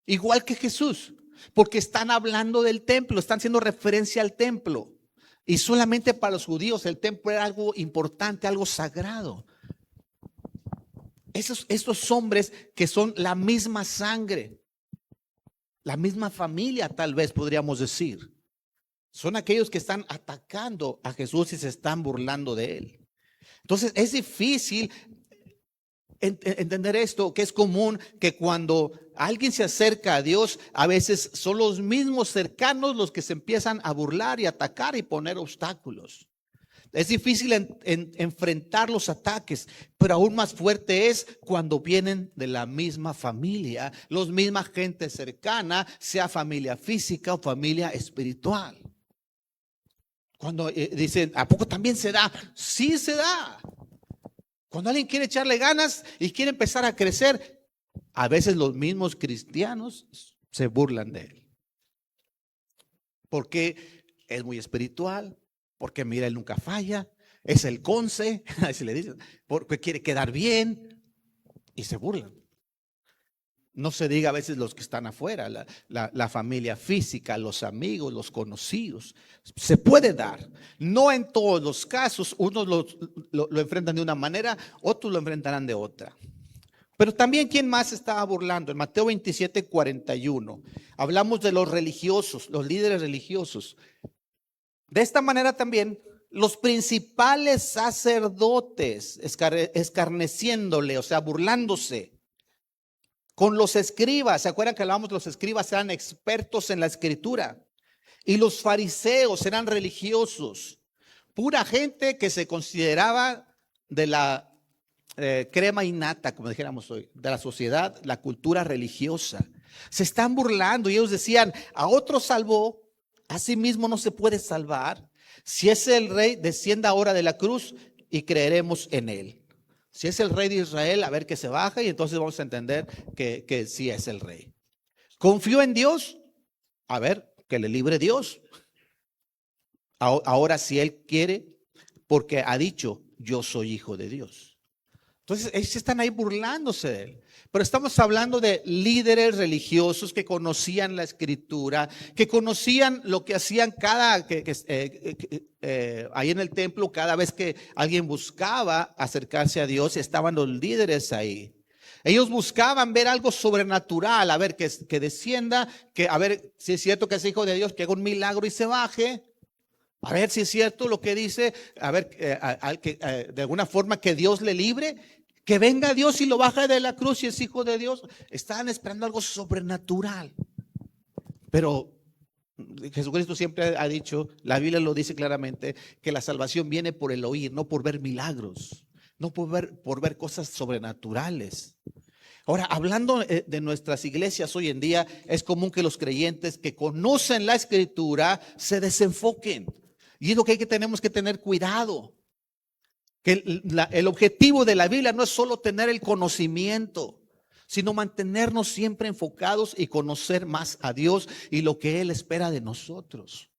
igual que Jesús, porque están hablando del templo, están haciendo referencia al templo. Y solamente para los judíos el templo era algo importante, algo sagrado. Estos hombres que son la misma sangre, la misma familia, tal vez podríamos decir, son aquellos que están atacando a Jesús y se están burlando de él. Entonces es difícil entender esto, que es común que cuando alguien se acerca a Dios, a veces son los mismos cercanos los que se empiezan a burlar y atacar y poner obstáculos. Es difícil enfrentar los ataques, pero aún más fuerte es cuando vienen de la misma familia, los misma gente cercana, sea familia física o familia espiritual. Cuando dicen, ¿a poco también se da? Sí se da. Cuando alguien quiere echarle ganas y quiere empezar a crecer, a veces los mismos cristianos se burlan de él. Porque es muy espiritual, porque mira, él nunca falla, es el conce, así le dicen, porque quiere quedar bien y se burlan. No se diga a veces los que están afuera, la familia física, los amigos, los conocidos. Se puede dar. No en todos los casos, unos lo enfrentan de una manera, otros lo enfrentarán de otra. Pero también, ¿quién más estaba burlando? En Mateo 27:41 hablamos de los religiosos, los líderes religiosos. De esta manera también los principales sacerdotes escarneciéndole, o sea, burlándose. Con los escribas, ¿se acuerdan que hablábamos de los escribas? Eran expertos en la escritura. Y los fariseos eran religiosos. Pura gente que se consideraba de la crema innata, como dijéramos hoy, de la sociedad, la cultura religiosa. Se están burlando y ellos decían, a otro salvó, a sí mismo no se puede salvar. Si es el rey, descienda ahora de la cruz y creeremos en él. Si es el rey de Israel, a ver que se baja y entonces vamos a entender que sí es el rey. Confío en Dios, a ver, que le libre Dios. Ahora si él quiere, porque ha dicho, yo soy hijo de Dios. Entonces, ellos están ahí burlándose de él. Pero estamos hablando de líderes religiosos que conocían la escritura, que conocían lo que hacían ahí en el templo, cada vez que alguien buscaba acercarse a Dios, estaban los líderes ahí. Ellos buscaban ver algo sobrenatural, a ver que descienda, a ver si es cierto que es hijo de Dios, que haga un milagro y se baje. A ver si es cierto lo que dice, a ver, de alguna forma que Dios le libre, que venga Dios y lo baje de la cruz y es hijo de Dios. Estaban esperando algo sobrenatural. Pero Jesucristo siempre ha dicho, la Biblia lo dice claramente, que la salvación viene por el oír, no por ver milagros, no por ver cosas sobrenaturales. Ahora, hablando de nuestras iglesias hoy en día, es común que los creyentes que conocen la escritura se desenfoquen. Y es lo que tenemos que tener cuidado. Que el objetivo de la Biblia no es solo tener el conocimiento, sino mantenernos siempre enfocados y conocer más a Dios y lo que Él espera de nosotros.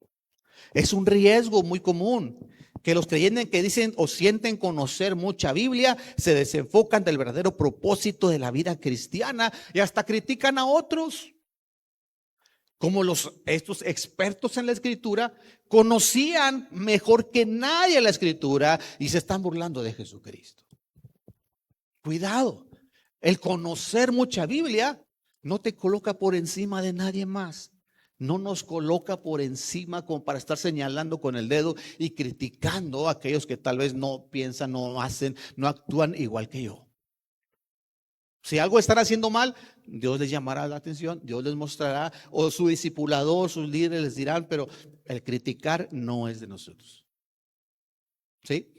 Es un riesgo muy común que los creyentes que dicen o sienten conocer mucha Biblia se desenfocan del verdadero propósito de la vida cristiana y hasta critican a otros. Como estos expertos en la escritura conocían mejor que nadie la escritura y se están burlando de Jesucristo. Cuidado, el conocer mucha Biblia no te coloca por encima de nadie más. No nos coloca por encima como para estar señalando con el dedo y criticando a aquellos que tal vez no piensan, no hacen, no actúan igual que yo. Si algo están haciendo mal, Dios les llamará la atención, Dios les mostrará, o su discipulador, sus líderes les dirán, pero el criticar no es de nosotros. ¿Sí?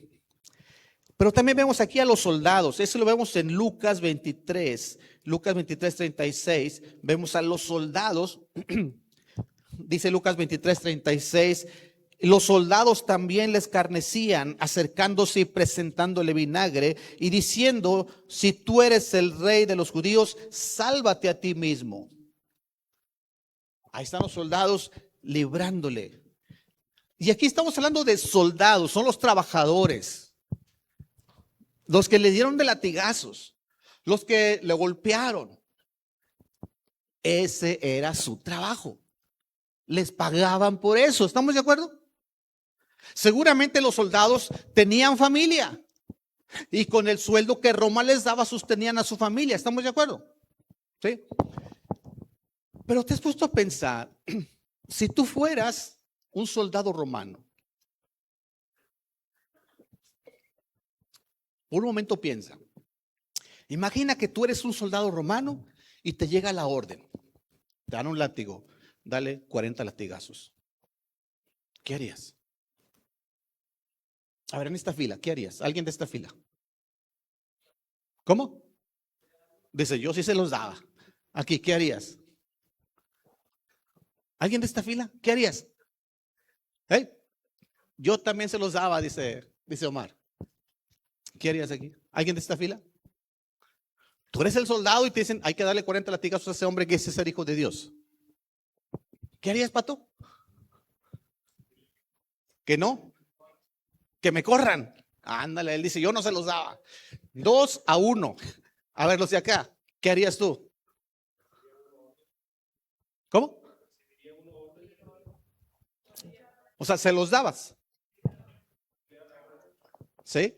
Pero también vemos aquí a los soldados, eso lo vemos en Lucas 23, 36, vemos a los soldados, dice Lucas 23, 36, los soldados también les escarnecían, acercándose y presentándole vinagre y diciendo, si tú eres el rey de los judíos, sálvate a ti mismo. Ahí están los soldados librándole. Y aquí estamos hablando de soldados, son los trabajadores, los que le dieron de latigazos, los que le golpearon. Ese era su trabajo. Les pagaban por eso, ¿estamos de acuerdo? Seguramente los soldados tenían familia y con el sueldo que Roma les daba sostenían a su familia. ¿Estamos de acuerdo? ¿Sí? Pero te has puesto a pensar, si tú fueras un soldado romano, por un momento piensa, imagina que tú eres un soldado romano y te llega la orden, te dan un látigo, dale 40 latigazos. ¿Qué harías? A ver, en esta fila, ¿qué harías? ¿Alguien de esta fila? ¿Cómo? Dice, yo sí se los daba. Aquí, ¿qué harías? ¿Alguien de esta fila? ¿Qué harías? ¿Eh? Yo también se los daba, dice Omar. ¿Qué harías aquí? ¿Alguien de esta fila? Tú eres el soldado y te dicen, hay que darle 40 latigazos a ese hombre que es ser hijo de Dios. ¿Qué harías, Pato? ¿Que no? Que me corran. Ándale, él dice, yo no se los daba. 2-1. A ver, los de acá, ¿qué harías tú? ¿Cómo? O sea, se los dabas. ¿Sí?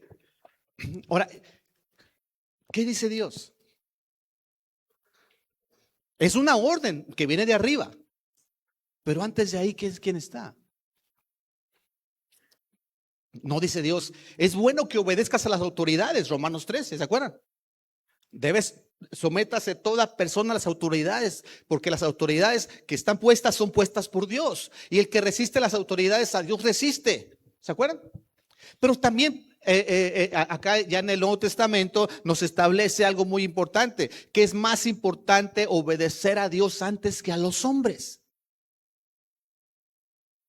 Ahora, ¿qué dice Dios? Es una orden que viene de arriba. Pero antes de ahí, ¿quién está? No dice Dios, es bueno que obedezcas a las autoridades, Romanos 13, ¿se acuerdan? Sométase toda persona a las autoridades, porque las autoridades que están puestas son puestas por Dios. Y el que resiste las autoridades a Dios resiste. ¿Se acuerdan? Pero también acá ya en el Nuevo Testamento nos establece algo muy importante, que es más importante obedecer a Dios antes que a los hombres.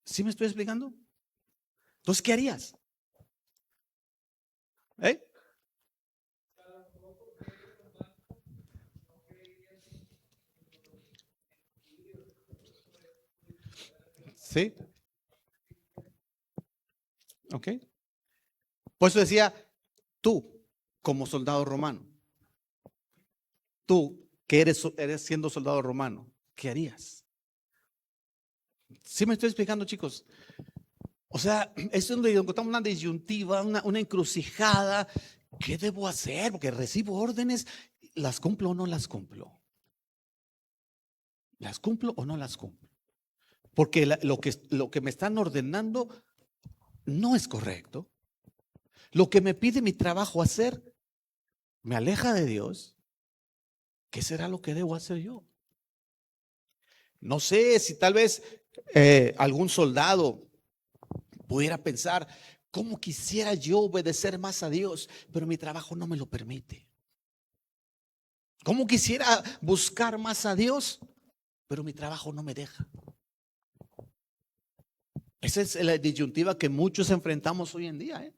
¿Sí me estoy explicando? Entonces, ¿qué harías? ¿Eh? ¿Sí? Ok. Por eso decía, tú como soldado romano, tú que eres siendo soldado romano, ¿qué harías? ¿Sí me estoy explicando, chicos? O sea, es donde encontramos una disyuntiva, una encrucijada. ¿Qué debo hacer? Porque recibo órdenes, ¿las cumplo o no las cumplo? ¿Las cumplo o no las cumplo? Porque lo que me están ordenando no es correcto. Lo que me pide mi trabajo hacer me aleja de Dios. ¿Qué será lo que debo hacer yo? No sé si tal vez algún soldado pudiera pensar, ¿cómo quisiera yo obedecer más a Dios? Pero mi trabajo no me lo permite. ¿Cómo quisiera buscar más a Dios? Pero mi trabajo no me deja. Esa es la disyuntiva que muchos enfrentamos hoy en día.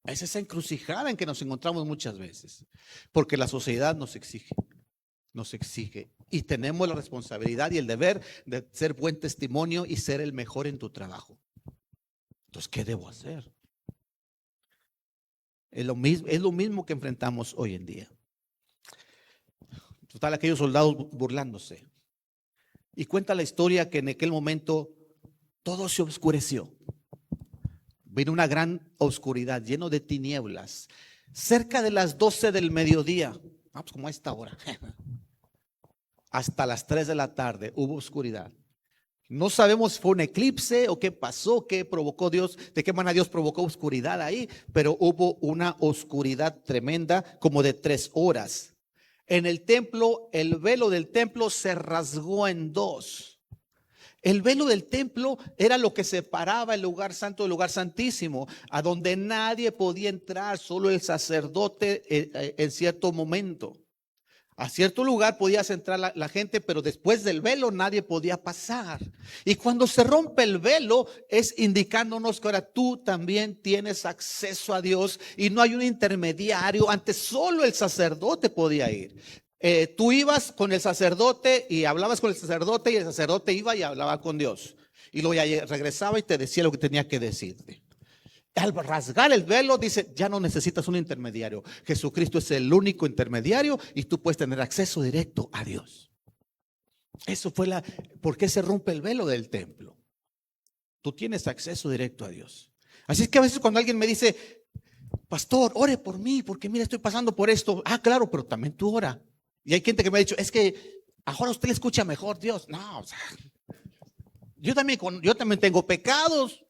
Es esa encrucijada en que nos encontramos muchas veces. Porque la sociedad nos exige. Nos exige. Y tenemos la responsabilidad y el deber de ser buen testimonio y ser el mejor en tu trabajo. Entonces, ¿qué debo hacer? Es lo mismo que enfrentamos hoy en día. Total, aquellos soldados burlándose. Y cuenta la historia que en aquel momento todo se oscureció. Vino una gran oscuridad, lleno de tinieblas. Cerca de las 12 del mediodía, vamos como a esta hora, hasta las 3 de la tarde hubo oscuridad. No sabemos si fue un eclipse o qué pasó, qué provocó Dios, de qué manera Dios provocó oscuridad ahí, pero hubo una oscuridad tremenda como de 3 horas. En el templo, el velo del templo se rasgó en dos. El velo del templo era lo que separaba el lugar santo del lugar santísimo, a donde nadie podía entrar, solo el sacerdote en cierto momento. A cierto lugar podías entrar la gente, pero después del velo nadie podía pasar. Y cuando se rompe el velo es indicándonos que ahora tú también tienes acceso a Dios y no hay un intermediario. Antes solo el sacerdote podía ir. Tú ibas con el sacerdote y hablabas con el sacerdote y el sacerdote iba y hablaba con Dios. Y luego ya regresaba y te decía lo que tenía que decirte. Al rasgar el velo dice, ya no necesitas un intermediario. Jesucristo es el único intermediario y tú puedes tener acceso directo a Dios. Eso fue ¿por qué se rompe el velo del templo? Tú tienes acceso directo a Dios. Así es que a veces cuando alguien me dice, pastor, ore por mí, porque mira, estoy pasando por esto. Ah, claro, pero también tú ora. Y hay gente que me ha dicho, es que ahora usted le escucha mejor Dios. No, o sea, yo también tengo pecados.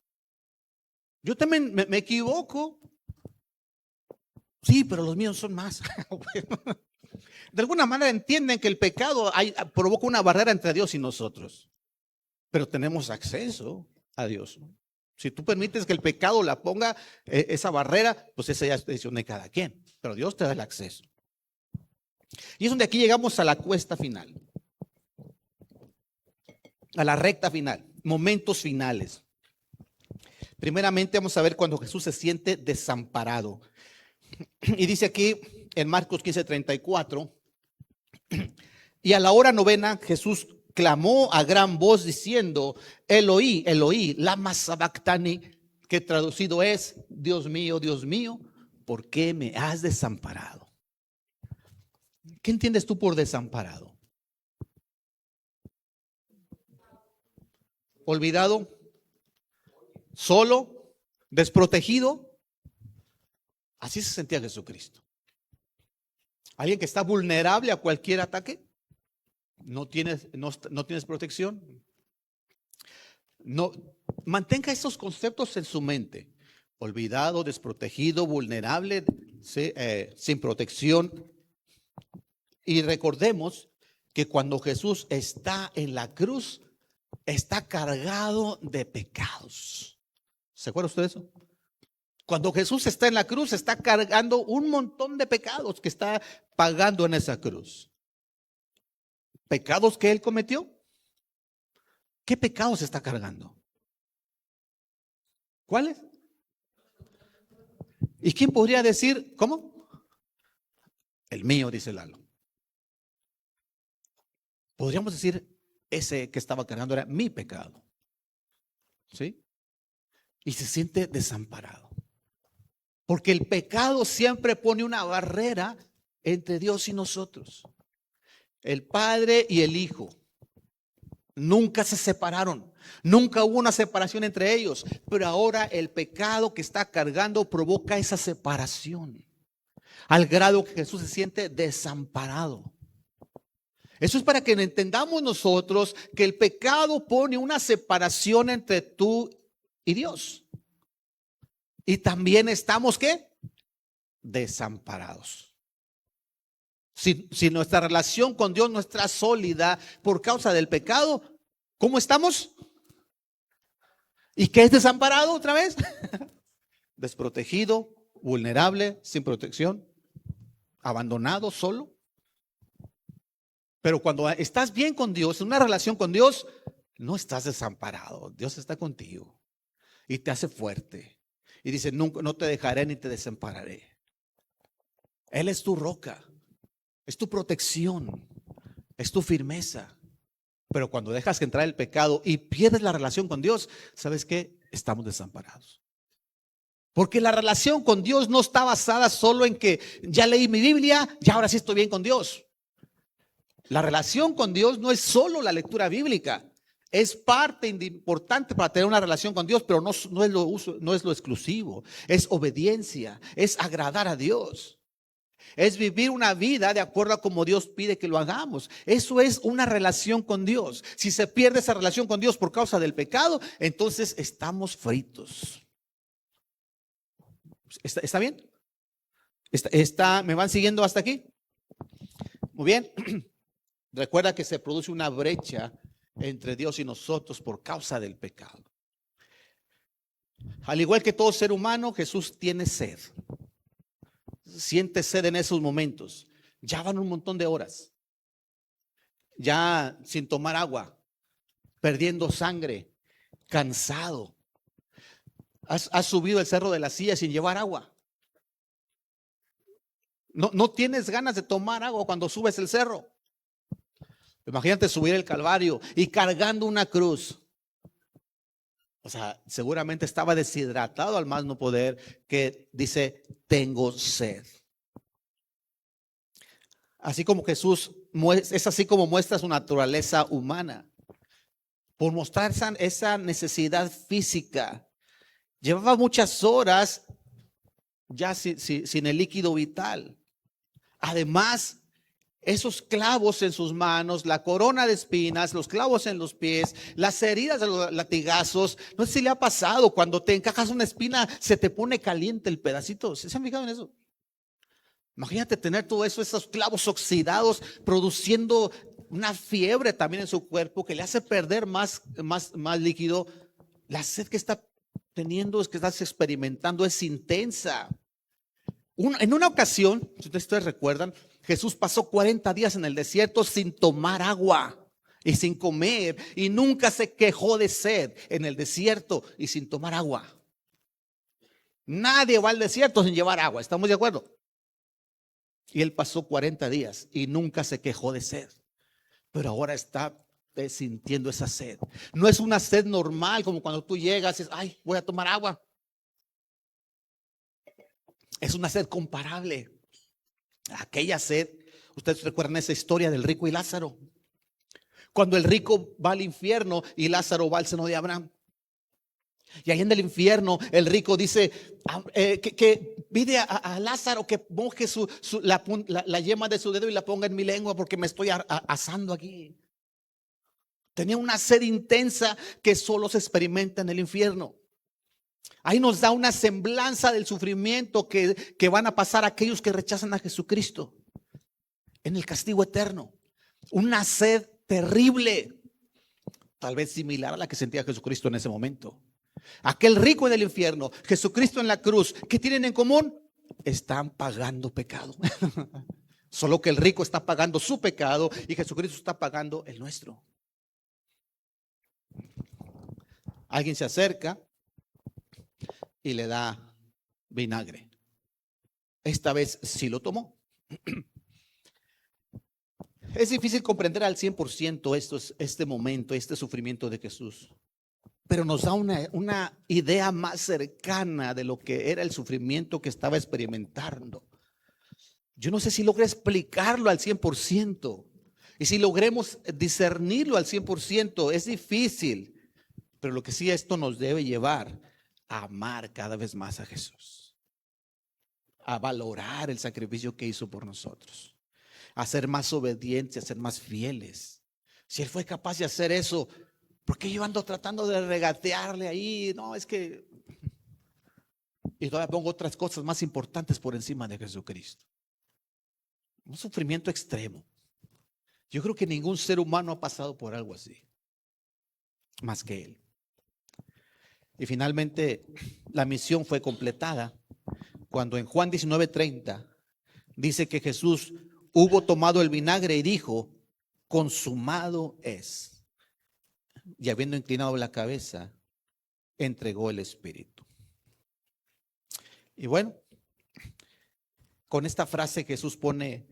Yo también me equivoco. Sí, pero los míos son más. De alguna manera entienden que el pecado provoca una barrera entre Dios y nosotros. Pero tenemos acceso a Dios. Si tú permites que el pecado la ponga esa barrera, pues esa ya es decisión de cada quien. Pero Dios te da el acceso. Y es donde aquí llegamos a la cuesta final. A la recta final. Momentos finales. Primeramente vamos a ver cuando Jesús se siente desamparado. Y dice aquí en Marcos 15:34, y a la hora novena Jesús clamó a gran voz diciendo, Eloí, Eloí, lama sabactani, que traducido es, Dios mío, ¿por qué me has desamparado? ¿Qué entiendes tú por desamparado? ¿Olvidado? ¿Solo? ¿Desprotegido? Así se sentía Jesucristo. Alguien que está vulnerable a cualquier ataque. No tienes protección. No, mantenga esos conceptos en su mente. Olvidado, desprotegido, vulnerable, sin protección. Y recordemos que cuando Jesús está en la cruz, está cargado de pecados. ¿Se acuerda usted de eso? Cuando Jesús está en la cruz, está cargando un montón de pecados que está pagando en esa cruz. ¿Pecados que él cometió? ¿Qué pecados está cargando? ¿Cuáles? ¿Y quién podría decir, cómo? El mío, dice Lalo. Podríamos decir, ese que estaba cargando era mi pecado. ¿Sí? Y se siente desamparado. Porque el pecado siempre pone una barrera entre Dios y nosotros. El Padre y el Hijo nunca se separaron. Nunca hubo una separación entre ellos. Pero ahora el pecado que está cargando provoca esa separación. Al grado que Jesús se siente desamparado. Eso es para que entendamos nosotros que el pecado pone una separación entre tú y Dios. Y también estamos, ¿qué? Desamparados. Si nuestra relación con Dios no está sólida por causa del pecado, ¿cómo estamos? ¿Y qué es desamparado otra vez? Desprotegido, vulnerable, sin protección, abandonado, solo. Pero cuando estás bien con Dios, en una relación con Dios, no estás desamparado. Dios está contigo y te hace fuerte. Y dice, nunca, no te dejaré ni te desampararé. Él es tu roca, es tu protección, es tu firmeza. Pero cuando dejas que entrar el pecado y pierdes la relación con Dios, ¿sabes qué? Estamos desamparados. Porque la relación con Dios no está basada solo en que ya leí mi Biblia, ya ahora sí estoy bien con Dios. La relación con Dios no es solo la lectura bíblica. Es parte importante para tener una relación con Dios, pero no es lo exclusivo. Es obediencia, es agradar a Dios. Es vivir una vida de acuerdo a como Dios pide que lo hagamos. Eso es una relación con Dios. Si se pierde esa relación con Dios por causa del pecado, entonces estamos fritos. ¿Está bien? ¿Me van siguiendo hasta aquí? Muy bien. Recuerda que se produce una brecha entre Dios y nosotros por causa del pecado. Al igual que todo ser humano, Jesús tiene sed. Siente sed en esos momentos. Ya van un montón de horas. Ya sin tomar agua, perdiendo sangre, cansado. Has subido el cerro de la Silla sin llevar agua. No tienes ganas de tomar agua cuando subes el cerro. Imagínate subir el Calvario y cargando una cruz. O sea, seguramente estaba deshidratado al más no poder, que dice, tengo sed. Así como Jesús, es así como muestra su naturaleza humana. Por mostrar esa necesidad física. Llevaba muchas horas ya sin el líquido vital. Además, esos clavos en sus manos, la corona de espinas, los clavos en los pies, las heridas de los latigazos. No sé si le ha pasado, cuando te encajas una espina, se te pone caliente el pedacito. ¿Se han fijado en eso? Imagínate tener todo eso, esos clavos oxidados, produciendo una fiebre también en su cuerpo que le hace perder más líquido. La sed que está teniendo, es que estás experimentando, es intensa. En una ocasión, si ustedes recuerdan, Jesús pasó 40 días en el desierto sin tomar agua y sin comer, y nunca se quejó de sed en el desierto y sin tomar agua. Nadie va al desierto sin llevar agua, ¿estamos de acuerdo? Y él pasó 40 días y nunca se quejó de sed, pero ahora está sintiendo esa sed. No es una sed normal como cuando tú llegas y dices, ay, voy a tomar agua. Es una sed comparable. Aquella sed, ustedes recuerdan esa historia del rico y Lázaro. Cuando el rico va al infierno y Lázaro va al seno de Abraham. Y ahí en el infierno el rico dice que pide a Lázaro que moje la yema de su dedo y la ponga en mi lengua porque me estoy asando aquí. Tenía una sed intensa que solo se experimenta en el infierno. Ahí nos da una semblanza del sufrimiento que van a pasar aquellos que rechazan a Jesucristo en el castigo eterno. Una sed terrible, tal vez similar a la que sentía Jesucristo en ese momento. Aquel rico en el infierno, Jesucristo en la cruz, ¿qué tienen en común? Están pagando pecado. Solo que el rico está pagando su pecado y Jesucristo está pagando el nuestro. Alguien se acerca y le da vinagre. Esta vez sí lo tomó. Es difícil comprender al 100% este momento, este sufrimiento de Jesús. pero nos da una idea más cercana de lo que era el sufrimiento que estaba experimentando. Yo no sé si logré explicarlo al 100%. Y si logremos discernirlo al 100%, es difícil. Pero lo que sí esto nos debe llevar a amar cada vez más a Jesús. A valorar el sacrificio que hizo por nosotros. A ser más obedientes, a ser más fieles. Si Él fue capaz de hacer eso, ¿por qué yo ando tratando de regatearle ahí? No, es que... Y todavía pongo otras cosas más importantes por encima de Jesucristo. Un sufrimiento extremo. Yo creo que ningún ser humano ha pasado por algo así, más que Él. Y finalmente la misión fue completada cuando en Juan 19:30 dice que Jesús hubo tomado el vinagre y dijo: consumado es. Y habiendo inclinado la cabeza, entregó el Espíritu. Y bueno, con esta frase Jesús pone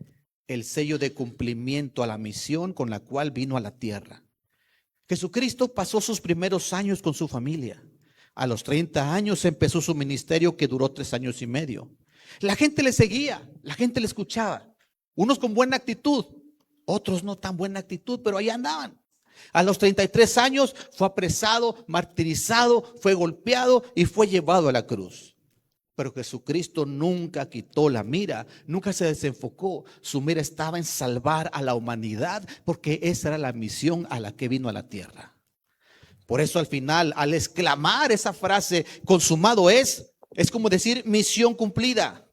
el sello de cumplimiento a la misión con la cual vino a la tierra. Jesucristo pasó sus primeros años con su familia. A los 30 años empezó su ministerio, que duró 3 años y medio. La gente le seguía, la gente le escuchaba. Unos con buena actitud, otros no tan buena actitud, pero ahí andaban. A los 33 años fue apresado, martirizado, fue golpeado y fue llevado a la cruz. Pero Jesucristo nunca quitó la mira, nunca se desenfocó. Su mira estaba en salvar a la humanidad, porque esa era la misión a la que vino a la tierra. Por eso al final, al exclamar esa frase, consumado es como decir misión cumplida.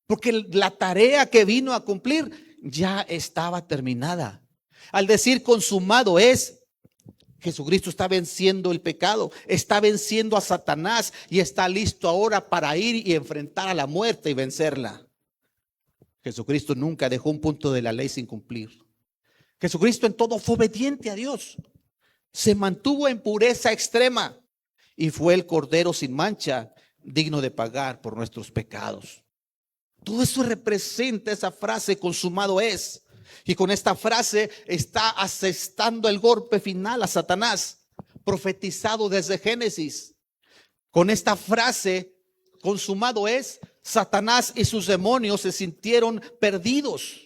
Porque la tarea que vino a cumplir ya estaba terminada. Al decir consumado es, Jesucristo está venciendo el pecado, está venciendo a Satanás y está listo ahora para ir y enfrentar a la muerte y vencerla. Jesucristo nunca dejó un punto de la ley sin cumplir. Jesucristo en todo fue obediente a Dios. Se mantuvo en pureza extrema y fue el Cordero sin mancha, digno de pagar por nuestros pecados. Todo eso representa esa frase, consumado es. Y con esta frase está asestando el golpe final a Satanás, profetizado desde Génesis. Con esta frase, consumado es, Satanás y sus demonios se sintieron perdidos.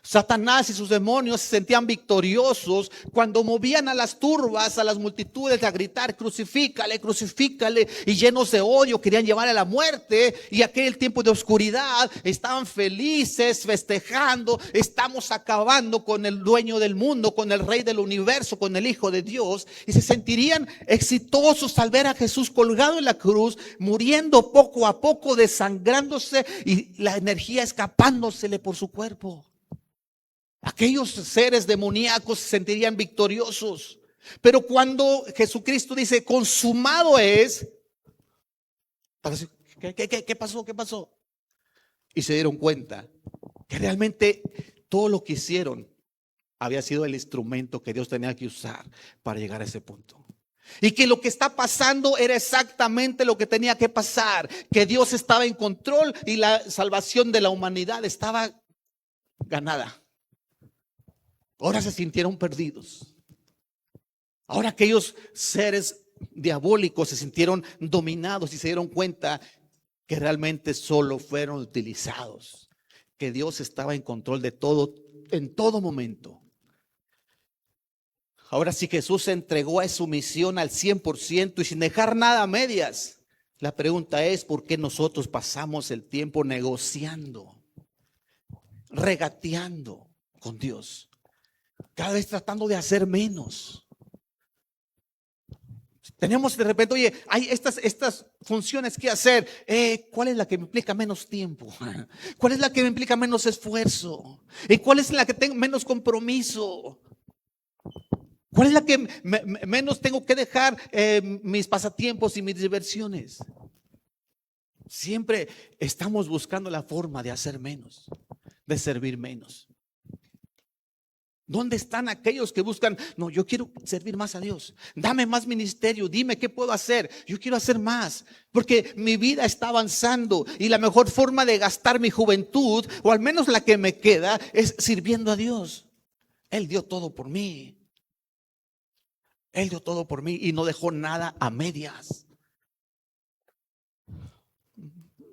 Satanás y sus demonios se sentían victoriosos cuando movían a las turbas, a las multitudes a gritar: crucifícale, crucifícale, y llenos de odio querían llevar a la muerte. Y aquel tiempo de oscuridad estaban felices, festejando: estamos acabando con el dueño del mundo, con el rey del universo, con el Hijo de Dios. Y se sentirían exitosos al ver a Jesús colgado en la cruz, muriendo poco a poco, desangrándose y la energía escapándosele por su cuerpo. Aquellos seres demoníacos se sentirían victoriosos. Pero cuando Jesucristo dice consumado es, ¿qué pasó? ¿Qué pasó? Y se dieron cuenta que realmente todo lo que hicieron había sido el instrumento que Dios tenía que usar para llegar a ese punto. Y que lo que está pasando era exactamente lo que tenía que pasar. Que Dios estaba en control y la salvación de la humanidad estaba ganada. Ahora se sintieron perdidos. Ahora aquellos seres diabólicos se sintieron dominados y se dieron cuenta que realmente solo fueron utilizados. Que Dios estaba en control de todo, en todo momento. Ahora sí, Jesús se entregó a su misión al 100% y sin dejar nada a medias. La pregunta es: ¿por qué nosotros pasamos el tiempo negociando, regateando con Dios? Cada vez tratando de hacer menos. Tenemos de repente: oye, hay estas funciones que hacer. ¿Cuál es la que me implica menos tiempo? ¿Cuál es la que me implica menos esfuerzo? ¿Cuál es la que tengo menos compromiso? ¿Cuál es la que menos tengo que dejar mis pasatiempos y mis diversiones? Siempre estamos buscando la forma de hacer menos, de servir menos. ¿Dónde están aquellos que buscan? No, yo quiero servir más a Dios. Dame más ministerio, dime qué puedo hacer. Yo quiero hacer más, porque mi vida está avanzando y la mejor forma de gastar mi juventud, o al menos la que me queda, es sirviendo a Dios. Él dio todo por mí. Él dio todo por mí y no dejó nada a medias.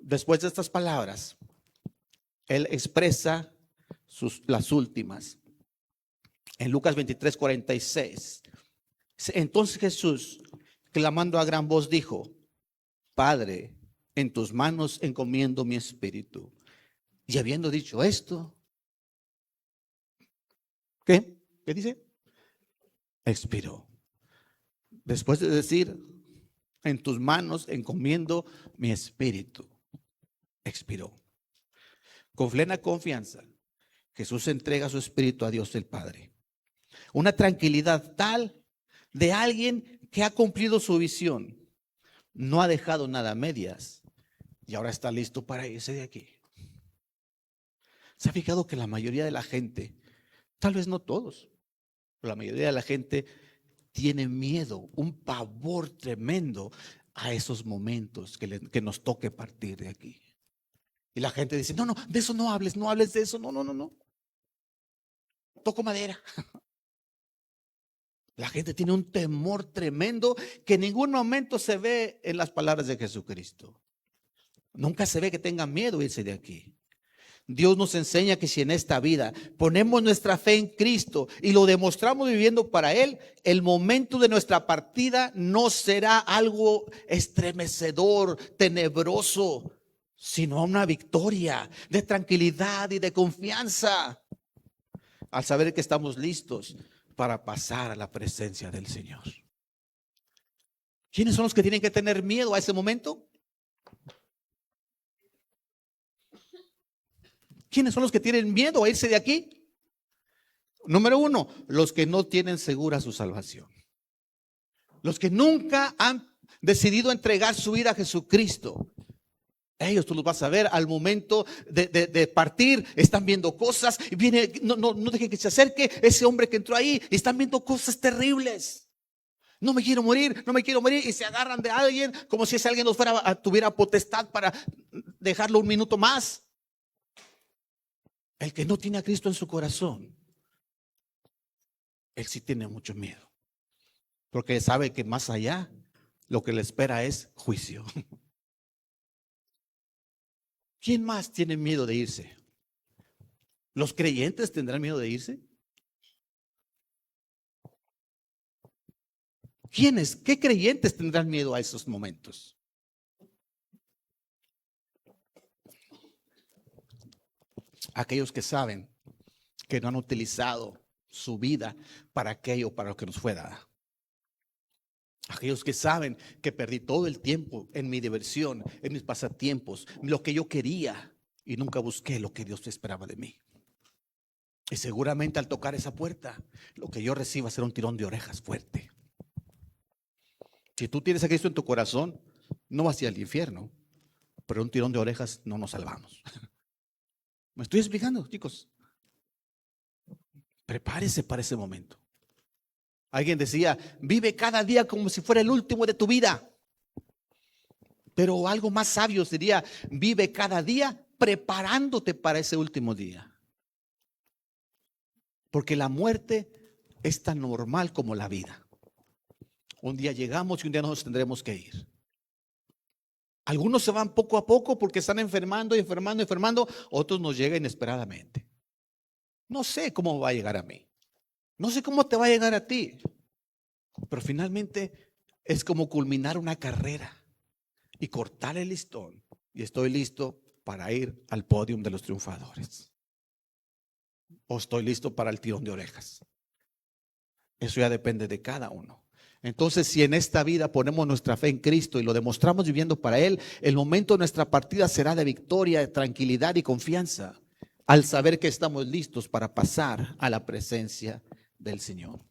Después de estas palabras, Él expresa las últimas. En Lucas 23:46. Entonces Jesús, clamando a gran voz, dijo: Padre, en tus manos encomiendo mi espíritu. Y habiendo dicho esto, ¿qué? ¿Qué dice? Expiró. Después de decir: en tus manos encomiendo mi espíritu, expiró. Con plena confianza, Jesús entrega su espíritu a Dios el Padre. Una tranquilidad tal de alguien que ha cumplido su visión, no ha dejado nada a medias y ahora está listo para irse de aquí. ¿Se ha fijado que la mayoría de la gente, tal vez no todos, pero la mayoría de la gente tiene miedo, un pavor tremendo a esos momentos que nos toque partir de aquí? Y la gente dice: no, no, de eso no hables, no hables de eso, no, no, no, no. Toco madera. La gente tiene un temor tremendo que en ningún momento se ve en las palabras de Jesucristo. Nunca se ve que tengan miedo irse de aquí. Dios nos enseña que si en esta vida ponemos nuestra fe en Cristo y lo demostramos viviendo para Él, el momento de nuestra partida no será algo estremecedor, tenebroso, sino una victoria de tranquilidad y de confianza, al saber que estamos listos para pasar a la presencia del Señor. ¿Quiénes son los que tienen que tener miedo a ese momento? ¿Quiénes son los que tienen miedo a irse de aquí? Número uno, los que no tienen segura su salvación. Los que nunca han decidido entregar su vida a Jesucristo. Ellos tú los vas a ver al momento de partir, están viendo cosas y viene, no dejen que se acerque ese hombre que entró ahí, y están viendo cosas terribles. No me quiero morir, no me quiero morir, y se agarran de alguien como si ese alguien tuviera potestad para dejarlo un minuto más. El que no tiene a Cristo en su corazón, él sí tiene mucho miedo, porque sabe que más allá lo que le espera es juicio. ¿Quién más tiene miedo de irse? ¿Los creyentes tendrán miedo de irse? ¿Quiénes? ¿Qué creyentes tendrán miedo a esos momentos? Aquellos que saben que no han utilizado su vida para aquello para lo que nos fue dada. Aquellos que saben que perdí todo el tiempo en mi diversión, en mis pasatiempos, lo que yo quería, y nunca busqué lo que Dios esperaba de mí. Y seguramente al tocar esa puerta, lo que yo reciba será un tirón de orejas fuerte. Si tú tienes a Cristo en tu corazón, no vas a ir al infierno, pero un tirón de orejas no nos salvamos. ¿Me estoy explicando, chicos? Prepárese para ese momento. Alguien decía: vive cada día como si fuera el último de tu vida. Pero algo más sabio sería: vive cada día preparándote para ese último día. Porque la muerte es tan normal como la vida. Un día llegamos y un día nos tendremos que ir. Algunos se van poco a poco porque están enfermando y enfermando y enfermando. Otros nos llegan inesperadamente. No sé cómo va a llegar a mí. No sé cómo te va a llegar a ti. Pero finalmente es como culminar una carrera y cortar el listón. Y estoy listo para ir al podio de los triunfadores. O estoy listo para el tirón de orejas. Eso ya depende de cada uno. Entonces, si en esta vida ponemos nuestra fe en Cristo y lo demostramos viviendo para Él, el momento de nuestra partida será de victoria, de tranquilidad y confianza, al saber que estamos listos para pasar a la presencia del Señor.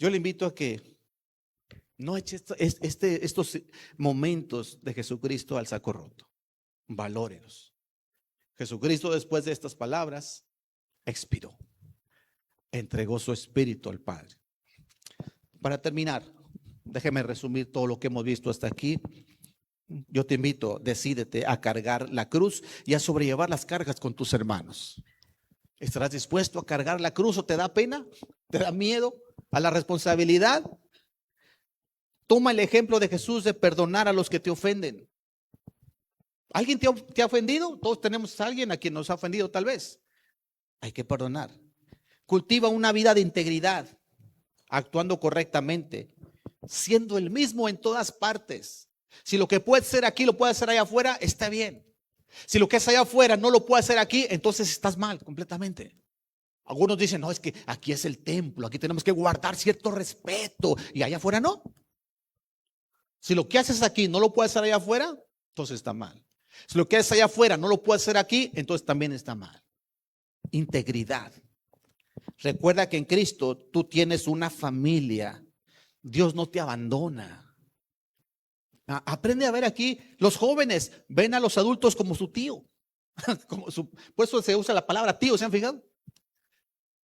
Yo le invito a que no eche estos momentos de Jesucristo al saco roto. Valórelos. Jesucristo, después de estas palabras, expiró. Entregó su espíritu al Padre. Para terminar, déjeme resumir todo lo que hemos visto hasta aquí. Yo te invito: decídete a cargar la cruz y a sobrellevar las cargas con tus hermanos. ¿Estarás dispuesto a cargar la cruz o te da pena? ¿Te da miedo? a la responsabilidad. Toma el ejemplo de Jesús de perdonar a los que te ofenden. ¿Alguien te ha ofendido? Todos tenemos a alguien a quien nos ha ofendido tal vez. Hay que perdonar. Cultiva una vida de integridad, actuando correctamente, siendo el mismo en todas partes. Si lo que puede ser aquí lo puede hacer allá afuera, está bien. Si lo que es allá afuera no lo puede hacer aquí, entonces estás mal completamente. Algunos dicen, no, es que aquí es el templo, aquí tenemos que guardar cierto respeto y allá afuera no. Si lo que haces aquí no lo puedes hacer allá afuera, entonces está mal. Si lo que haces allá afuera no lo puedes hacer aquí, entonces también está mal. Integridad. Recuerda que en Cristo tú tienes una familia. Dios no te abandona. Aprende a ver aquí, los jóvenes ven a los adultos como su tío. Por eso se usa la palabra tío, ¿se han fijado?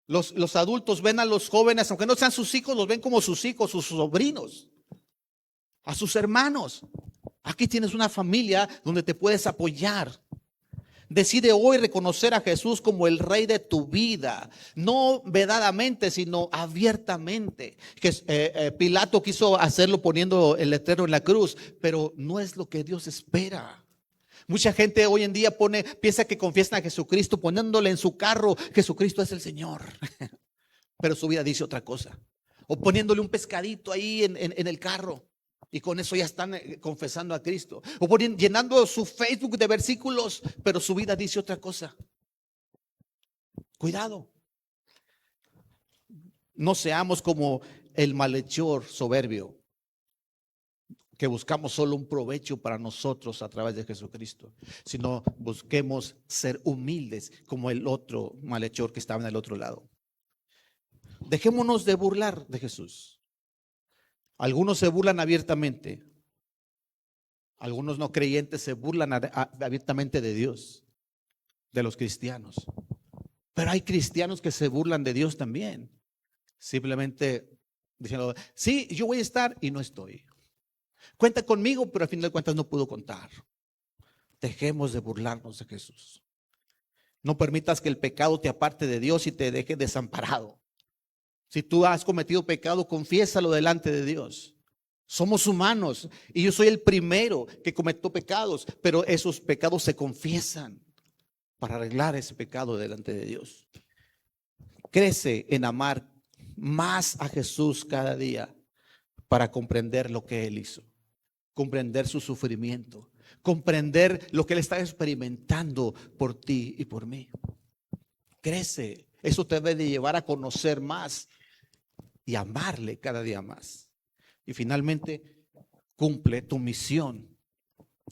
Los adultos ven a los jóvenes, aunque no sean sus hijos, los ven como sus hijos, sus sobrinos, a sus hermanos. Aquí tienes una familia donde te puedes apoyar. Decide hoy reconocer a Jesús como el rey de tu vida, no vedadamente, sino abiertamente. Pilato quiso hacerlo poniendo el letrero en la cruz, pero no es lo que Dios espera. Mucha gente hoy en día piensa que confiesan a Jesucristo poniéndole en su carro, Jesucristo es el Señor, pero su vida dice otra cosa. O poniéndole un pescadito ahí en el carro. Y con eso ya están confesando a Cristo. O llenando su Facebook de versículos, pero su vida dice otra cosa. Cuidado. No seamos como el malhechor soberbio, que buscamos solo un provecho para nosotros a través de Jesucristo, sino busquemos ser humildes como el otro malhechor que estaba en el otro lado. Dejémonos de burlar de Jesús. Algunos se burlan abiertamente. Algunos no creyentes se burlan abiertamente de Dios, de los cristianos. Pero hay cristianos que se burlan de Dios también. Simplemente diciendo, sí, yo voy a estar y no estoy. Cuenta conmigo, pero al fin de cuentas no pudo contar. Dejemos de burlarnos de Jesús. No permitas que el pecado te aparte de Dios y te deje desamparado. Si tú has cometido pecado, confiésalo delante de Dios. Somos humanos y yo soy el primero que cometió pecados, pero esos pecados se confiesan para arreglar ese pecado delante de Dios. Crece en amar más a Jesús cada día para comprender lo que Él hizo, comprender su sufrimiento, comprender lo que Él está experimentando por ti y por mí. Crece, eso te debe de llevar a conocer más y amarle cada día más. Y finalmente, cumple tu misión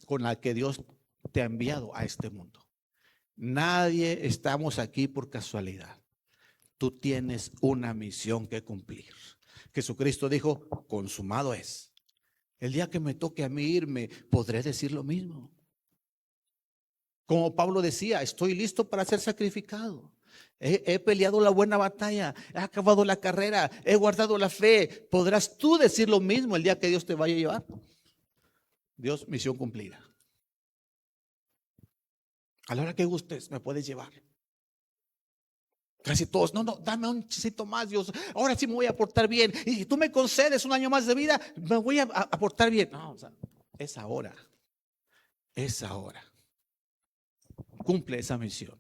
con la que Dios te ha enviado a este mundo. Nadie estamos aquí por casualidad. Tú tienes una misión que cumplir. Jesucristo dijo, consumado es. El día que me toque a mí irme, podré decir lo mismo. Como Pablo decía, estoy listo para ser sacrificado. He peleado la buena batalla, he acabado la carrera, he guardado la fe. ¿Podrás tú decir lo mismo el día que Dios te vaya a llevar? Dios, misión cumplida. A la hora que gustes, me puedes llevar. Casi todos, no, dame un chisito más, Dios. Ahora sí me voy a portar bien. Y si tú me concedes un año más de vida, me voy a portar bien. No, o sea, es ahora. Es ahora. Cumple esa misión.